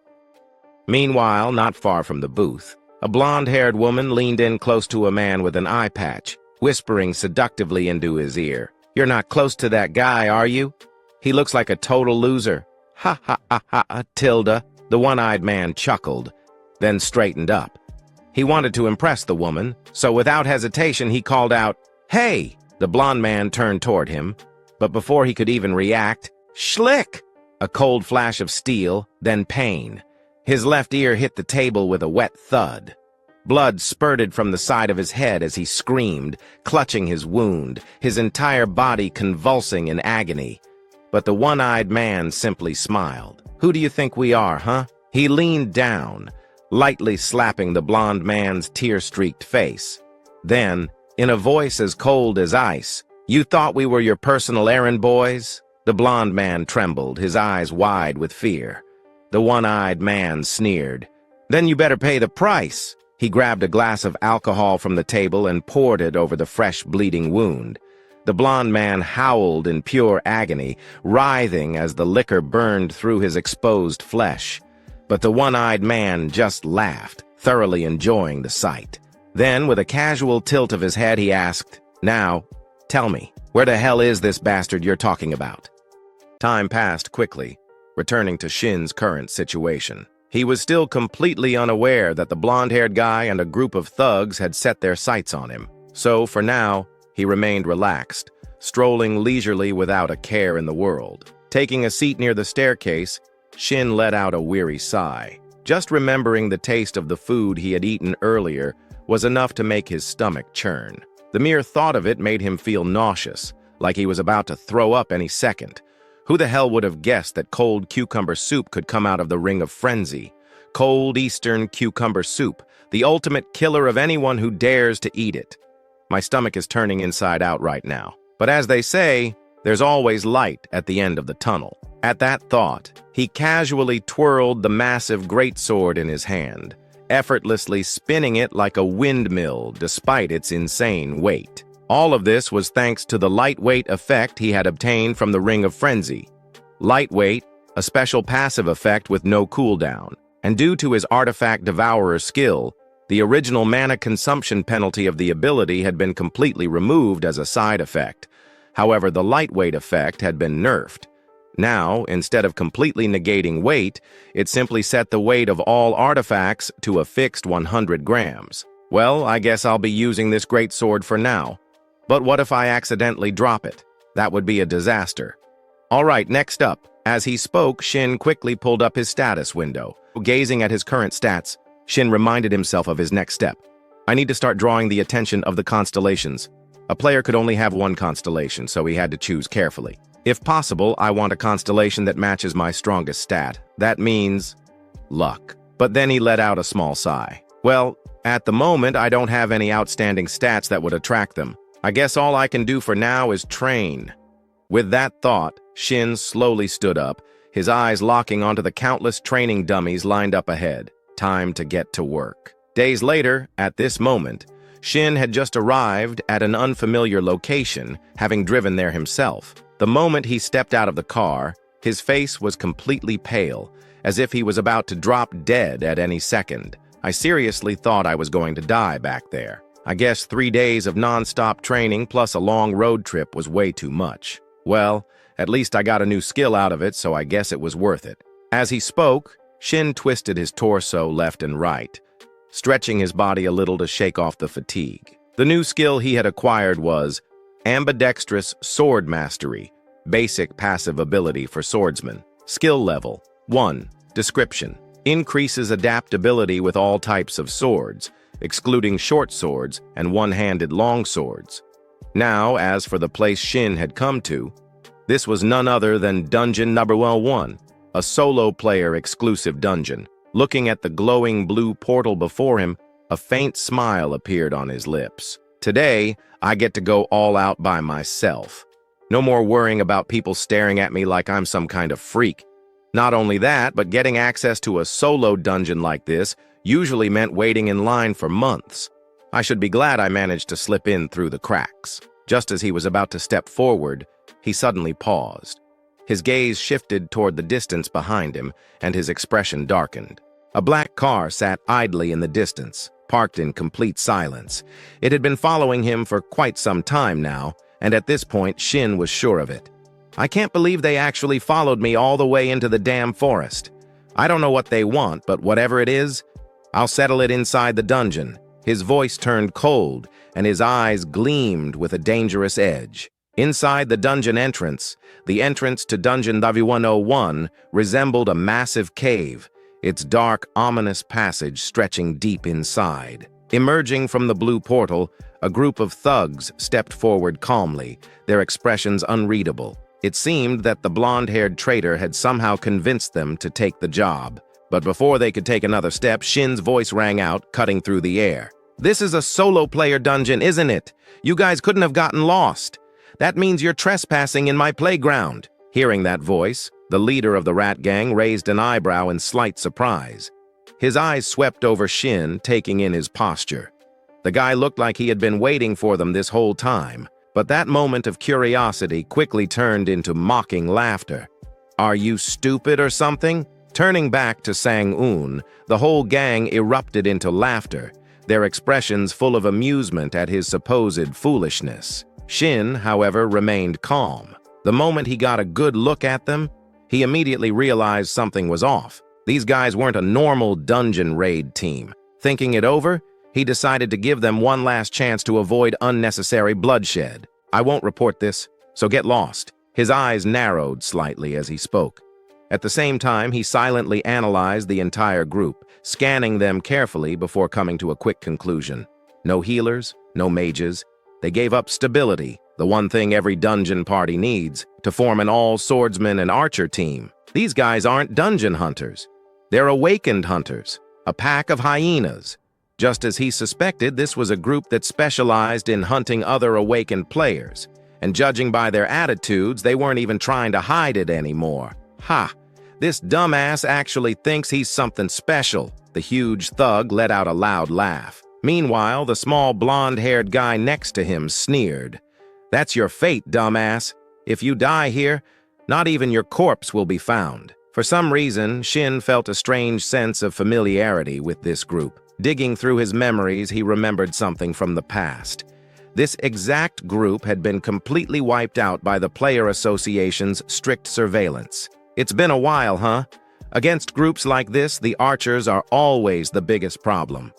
Meanwhile, not far from the booth, a blonde-haired woman leaned in close to a man with an eye patch, whispering seductively into his ear. "You're not close to that guy, are you? He looks like a total loser." "Ha ha ha ha, Tilda," the one-eyed man chuckled, then straightened up. He wanted to impress the woman, so without hesitation he called out, "Hey!" The blond man turned toward him, but before he could even react, schlick! A cold flash of steel, then pain. His left ear hit the table with a wet thud. Blood spurted from the side of his head as he screamed, clutching his wound, his entire body convulsing in agony. But the one-eyed man simply smiled. "Who do you think we are, huh?" He leaned down, lightly slapping the blond man's tear-streaked face. Then, in a voice as cold as ice, "You thought we were your personal errand boys?" The blond man trembled, his eyes wide with fear. The one-eyed man sneered. "Then you better pay the price." He grabbed a glass of alcohol from the table and poured it over the fresh bleeding wound. The blond man howled in pure agony, writhing as the liquor burned through his exposed flesh. But the one-eyed man just laughed, thoroughly enjoying the sight. Then, with a casual tilt of his head, he asked, "Now, tell me, where the hell is this bastard you're talking about?" Time passed quickly, returning to Shin's current situation. He was still completely unaware that the blonde-haired guy and a group of thugs had set their sights on him. So, for now, he remained relaxed, strolling leisurely without a care in the world. Taking a seat near the staircase, Shin let out a weary sigh. Just remembering the taste of the food he had eaten earlier was enough to make his stomach churn. The mere thought of it made him feel nauseous, like he was about to throw up any second. Who the hell would have guessed that cold cucumber soup could come out of the Ring of Frenzy? Cold Eastern cucumber soup, the ultimate killer of anyone who dares to eat it. My stomach is turning inside out right now. But as they say, there's always light at the end of the tunnel. At that thought, he casually twirled the massive greatsword in his hand, effortlessly spinning it like a windmill despite its insane weight. All of this was thanks to the lightweight effect he had obtained from the Ring of Frenzy. Lightweight, a special passive effect with no cooldown, and due to his artifact devourer skill, the original mana consumption penalty of the ability had been completely removed as a side effect. However, the lightweight effect had been nerfed. Now, instead of completely negating weight, it simply set the weight of all artifacts to a fixed 100 grams. Well, I guess I'll be using this greatsword for now. But what if I accidentally drop it? That would be a disaster. All right, next up. As he spoke, Shin quickly pulled up his status window. Gazing at his current stats, Shin reminded himself of his next step. I need to start drawing the attention of the constellations. A player could only have one constellation, so he had to choose carefully. If possible, I want a constellation that matches my strongest stat. That means luck. But then he let out a small sigh. Well, at the moment, I don't have any outstanding stats that would attract them. I guess all I can do for now is train. With that thought, Shin slowly stood up, his eyes locking onto the countless training dummies lined up ahead. Time to get to work. Days later, at this moment, Shin had just arrived at an unfamiliar location, having driven there himself. The moment he stepped out of the car, his face was completely pale, as if he was about to drop dead at any second. I seriously thought I was going to die back there. I guess 3 days of non-stop training plus a long road trip was way too much. Well, at least I got a new skill out of it, so I guess it was worth it. As he spoke, Shin twisted his torso left and right, stretching his body a little to shake off the fatigue. The new skill he had acquired was ambidextrous sword mastery, basic passive ability for swordsman. Skill level 1. Description: increases adaptability with all types of swords, excluding short swords and one-handed long swords. Now, as for the place Shin had come to, this was none other than Dungeon Number 1, a solo player exclusive dungeon. Looking at the glowing blue portal before him, a faint smile appeared on his lips. Today, I get to go all out by myself. No more worrying about people staring at me like I'm some kind of freak. Not only that, but getting access to a solo dungeon like this usually meant waiting in line for months. I should be glad I managed to slip in through the cracks. Just as he was about to step forward, he suddenly paused. His gaze shifted toward the distance behind him, and his expression darkened. A black car sat idly in the distance, parked in complete silence. It had been following him for quite some time now, and at this point, Shin was sure of it. I can't believe they actually followed me all the way into the damn forest. I don't know what they want, but whatever it is, I'll settle it inside the dungeon. His voice turned cold, and his eyes gleamed with a dangerous edge. Inside the dungeon entrance, the entrance to Dungeon 101 resembled a massive cave, its dark, ominous passage stretching deep inside. Emerging from the blue portal, a group of thugs stepped forward calmly, their expressions unreadable. It seemed that the blonde-haired traitor had somehow convinced them to take the job. But before they could take another step, Shin's voice rang out, cutting through the air. "This is a solo-player dungeon, isn't it? You guys couldn't have gotten lost. That means you're trespassing in my playground." Hearing that voice, the leader of the rat gang raised an eyebrow in slight surprise. His eyes swept over Shin, taking in his posture. The guy looked like he had been waiting for them this whole time, but that moment of curiosity quickly turned into mocking laughter. "Are you stupid or something?" Turning back to Sang-un, the whole gang erupted into laughter, their expressions full of amusement at his supposed foolishness. Shin, however, remained calm. The moment he got a good look at them, he immediately realized something was off. These guys weren't a normal dungeon raid team. Thinking it over, he decided to give them one last chance to avoid unnecessary bloodshed. "I won't report this, so get lost." His eyes narrowed slightly as he spoke. At the same time, he silently analyzed the entire group, scanning them carefully before coming to a quick conclusion. No healers, no mages. They gave up stability, the one thing every dungeon party needs, to form an all-swordsman and archer team. These guys aren't dungeon hunters. They're awakened hunters, a pack of hyenas. Just as he suspected, this was a group that specialized in hunting other awakened players, and judging by their attitudes, they weren't even trying to hide it anymore. Ha! This dumbass actually thinks he's something special. The huge thug let out a loud laugh. Meanwhile, the small blonde-haired guy next to him sneered. "That's your fate, dumbass. If you die here, not even your corpse will be found." For some reason, Shin felt a strange sense of familiarity with this group. Digging through his memories, he remembered something from the past. This exact group had been completely wiped out by the Player Association's strict surveillance. It's been a while, huh? Against groups like this, the archers are always the biggest problem.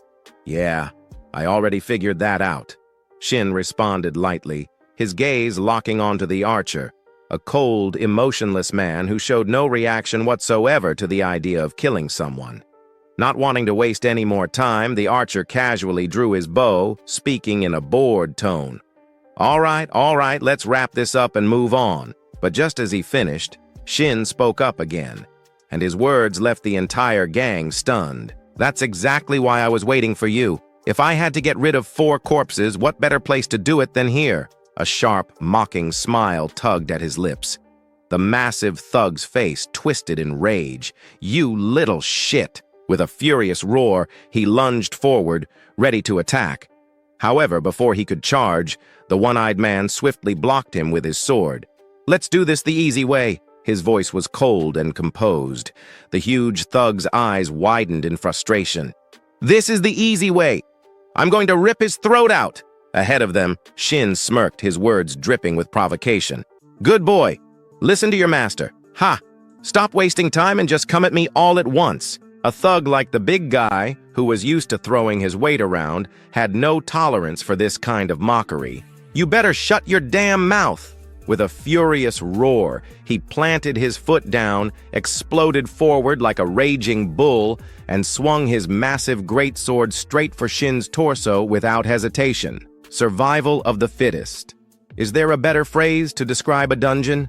"Yeah, I already figured that out," Shin responded lightly, his gaze locking onto the archer, a cold, emotionless man who showed no reaction whatsoever to the idea of killing someone. Not wanting to waste any more time, the archer casually drew his bow, speaking in a bored tone. All right, let's wrap this up and move on." But just as he finished, Shin spoke up again, and his words left the entire gang stunned. "That's exactly why I was waiting for you. If I had to get rid of 4 corpses, what better place to do it than here?" A sharp, mocking smile tugged at his lips. The massive thug's face twisted in rage. "You little shit!" With a furious roar, he lunged forward, ready to attack. However, before he could charge, the one-eyed man swiftly blocked him with his sword. "Let's do this the easy way." His voice was cold and composed. The huge thug's eyes widened in frustration. "This is the easy way. I'm going to rip his throat out. Ahead of them, Shin smirked, his words dripping with provocation. Good boy. Listen to your master. Ha! Stop wasting time and just come at me all at once. A thug like the big guy, who was used to throwing his weight around, had no tolerance for this kind of mockery. You better shut your damn mouth. With a furious roar, he planted his foot down, exploded forward like a raging bull, and swung his massive greatsword straight for Shin's torso without hesitation. Survival of the fittest. Is there a better phrase to describe a dungeon?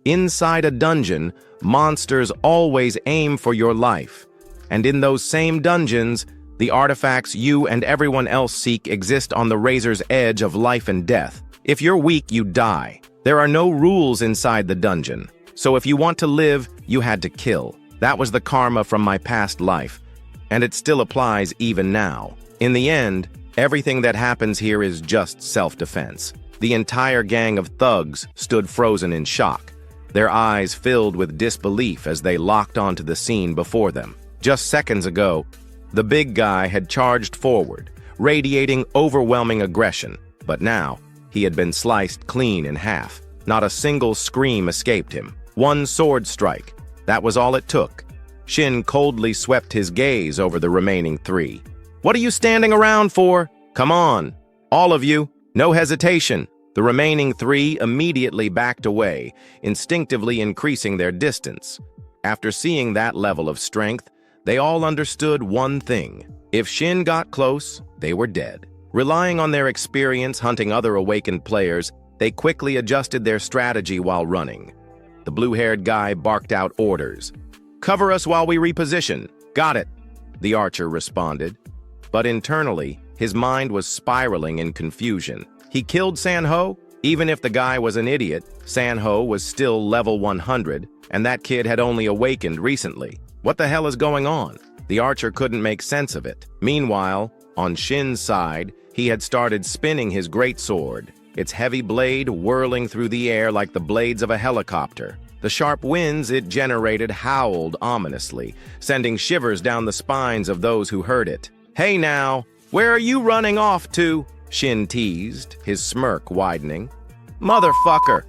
Inside a dungeon, monsters always aim for your life. And in those same dungeons, the artifacts you and everyone else seek exist on the razor's edge of life and death. If you're weak, you die. There are no rules inside the dungeon. So if you want to live, you had to kill. That was the karma from my past life. And it still applies even now. In the end, everything that happens here is just self-defense. The entire gang of thugs stood frozen in shock, their eyes filled with disbelief as they locked onto the scene before them. Just seconds ago, the big guy had charged forward, radiating overwhelming aggression, but now he had been sliced clean in half. Not a single scream escaped him. One sword strike. That was all it took. Shin coldly swept his gaze over the remaining three. What are you standing around for? Come on, all of you, no hesitation. The remaining three immediately backed away, instinctively increasing their distance. After seeing that level of strength, they all understood one thing. If Shin got close, they were dead. Relying on their experience hunting other awakened players, they quickly adjusted their strategy while running. The blue-haired guy barked out orders. Cover us while we reposition. Got it, the archer responded. But internally, his mind was spiraling in confusion. He killed Sanho? Even if the guy was an idiot, Sanho was still level 100, and that kid had only awakened recently. What the hell is going on? The archer couldn't make sense of it. Meanwhile, on Shin's side, he had started spinning his greatsword, its heavy blade whirling through the air like the blades of a helicopter. The sharp winds it generated howled ominously, sending shivers down the spines of those who heard it. Hey now, where are you running off to? Shin teased, his smirk widening. Motherfucker!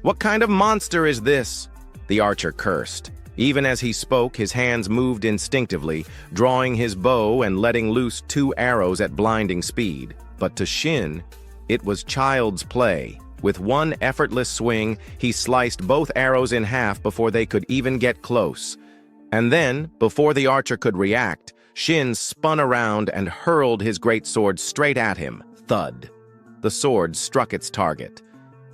What kind of monster is this? The archer cursed. Even as he spoke, his hands moved instinctively, drawing his bow and letting loose 2 arrows at blinding speed. But to Shin, it was child's play. With one effortless swing, he sliced both arrows in half before they could even get close. And then, before the archer could react, Shin spun around and hurled his greatsword straight at him. Thud. The sword struck its target.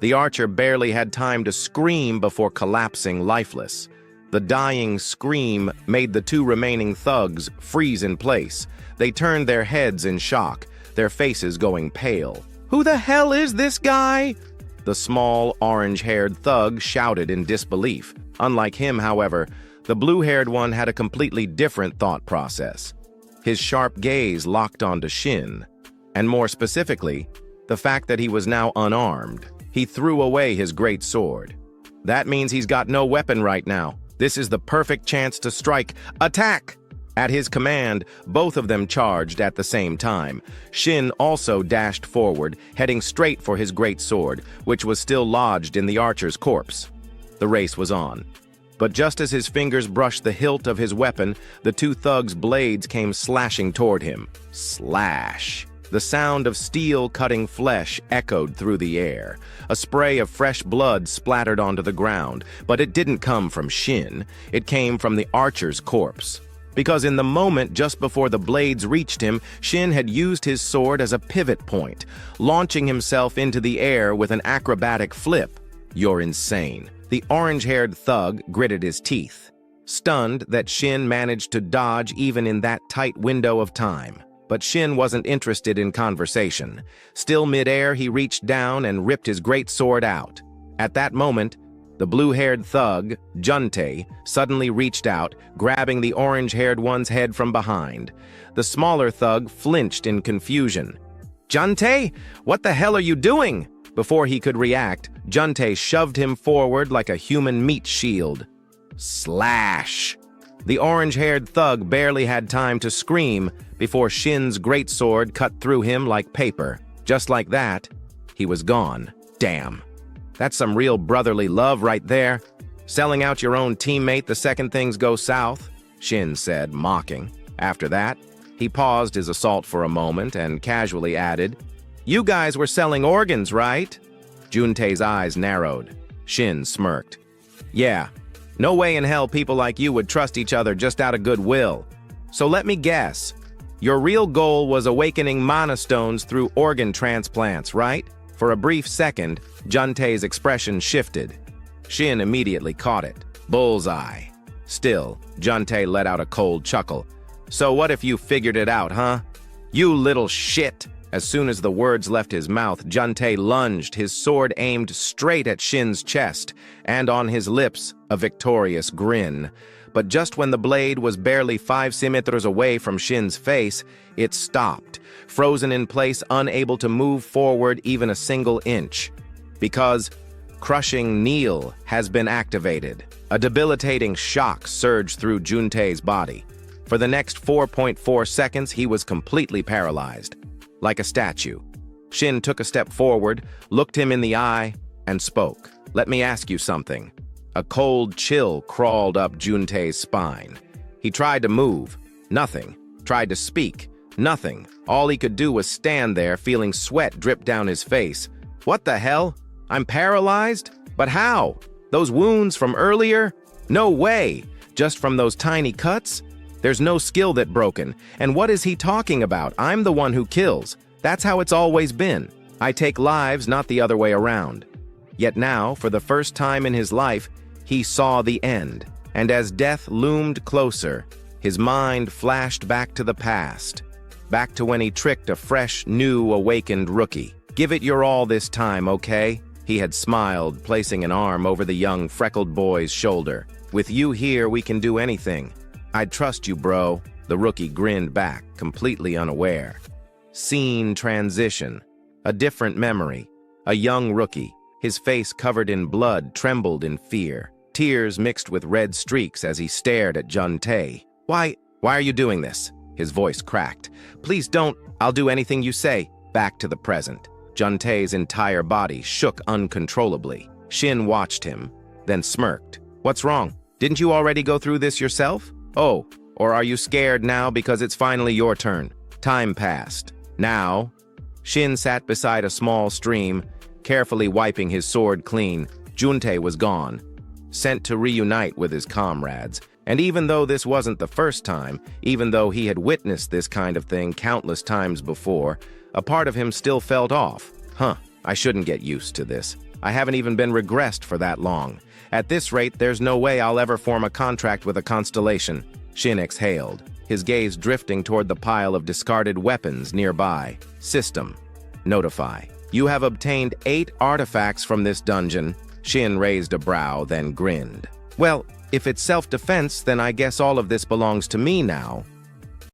The archer barely had time to scream before collapsing lifeless. The dying scream made the 2 remaining thugs freeze in place. They turned their heads in shock, their faces going pale. Who the hell is this guy? The small, orange-haired thug shouted in disbelief. Unlike him, however, the blue-haired one had a completely different thought process. His sharp gaze locked onto Shin, and more specifically, the fact that he was now unarmed. He threw away his great sword. That means he's got no weapon right now. This is the perfect chance to strike. Attack! At his command, both of them charged at the same time. Shin also dashed forward, heading straight for his great sword, which was still lodged in the archer's corpse. The race was on. But just as his fingers brushed the hilt of his weapon, the 2 thugs' blades came slashing toward him. Slash! The sound of steel cutting flesh echoed through the air. A spray of fresh blood splattered onto the ground, but it didn't come from Shin. It came from the archer's corpse. Because in the moment just before the blades reached him, Shin had used his sword as a pivot point, launching himself into the air with an acrobatic flip. You're insane. The orange-haired thug gritted his teeth, stunned that Shin managed to dodge even in that tight window of time. But Shin wasn't interested in conversation. Still midair, he reached down and ripped his great sword out. At that moment, the blue-haired thug, Juntae, suddenly reached out, grabbing the orange-haired one's head from behind. The smaller thug flinched in confusion. Juntae, what the hell are you doing? Before he could react, Juntae shoved him forward like a human meat shield. Slash! The orange-haired thug barely had time to scream before Shin's greatsword cut through him like paper. Just like that, he was gone. Damn. That's some real brotherly love right there. Selling out your own teammate the second things go south, Shin said, mocking. After that, he paused his assault for a moment and casually added, "You guys were selling organs, right?" Juntae's eyes narrowed. Shin smirked. "Yeah. No way in hell people like you would trust each other just out of goodwill. So let me guess. Your real goal was awakening mana stones through organ transplants, right?" For a brief second, Juntae's expression shifted. Shin immediately caught it. Bullseye. Still, Juntae let out a cold chuckle. "So what if you figured it out, huh? You little shit!" As soon as the words left his mouth, Juntae lunged, his sword aimed straight at Shin's chest, and on his lips, a victorious grin. But just when the blade was barely 5 centimeters away from Shin's face, it stopped, frozen in place, unable to move forward even a single inch. Because Crushing Kneel has been activated. A debilitating shock surged through Juntae's body. For the next 4.4 seconds, he was completely paralyzed. Like a statue. Shin took a step forward, looked him in the eye, and spoke. "Let me ask you something." A cold chill crawled up Juntae's spine. He tried to move. Nothing. Tried to speak. Nothing. All he could do was stand there, feeling sweat drip down his face. "What the hell? I'm paralyzed? But how? Those wounds from earlier? No way! Just from those tiny cuts? There's no skill that broken. And what is he talking about? I'm the one who kills. That's how it's always been. I take lives, not the other way around." Yet now, for the first time in his life, he saw the end. And as death loomed closer, his mind flashed back to the past. Back to when he tricked a fresh, new, awakened rookie. "Give it your all this time, okay?" He had smiled, placing an arm over the young, freckled boy's shoulder. "With you here, we can do anything. I'd trust you, bro." The rookie grinned back, completely unaware. Scene transition. A different memory. A young rookie, his face covered in blood, trembled in fear. Tears mixed with red streaks as he stared at Juntae. Why are you doing this?" His voice cracked. "Please don't. I'll do anything you say." Back to the present. Juntae's entire body shook uncontrollably. Shin watched him, then smirked. "What's wrong? Didn't you already go through this yourself? Oh, or are you scared now because it's finally your turn?" Time passed. Now, Shin sat beside a small stream, carefully wiping his sword clean. Juntae was gone, sent to reunite with his comrades. And even though this wasn't the first time, even though he had witnessed this kind of thing countless times before, a part of him still felt off. I shouldn't get used to this. I haven't even been regressed for that long. At this rate, there's no way I'll ever form a contract with a constellation." Shin exhaled, his gaze drifting toward the pile of discarded weapons nearby. System. Notify. "You have obtained 8 artifacts from this dungeon." Shin raised a brow, then grinned. "Well, if it's self-defense, then I guess all of this belongs to me now."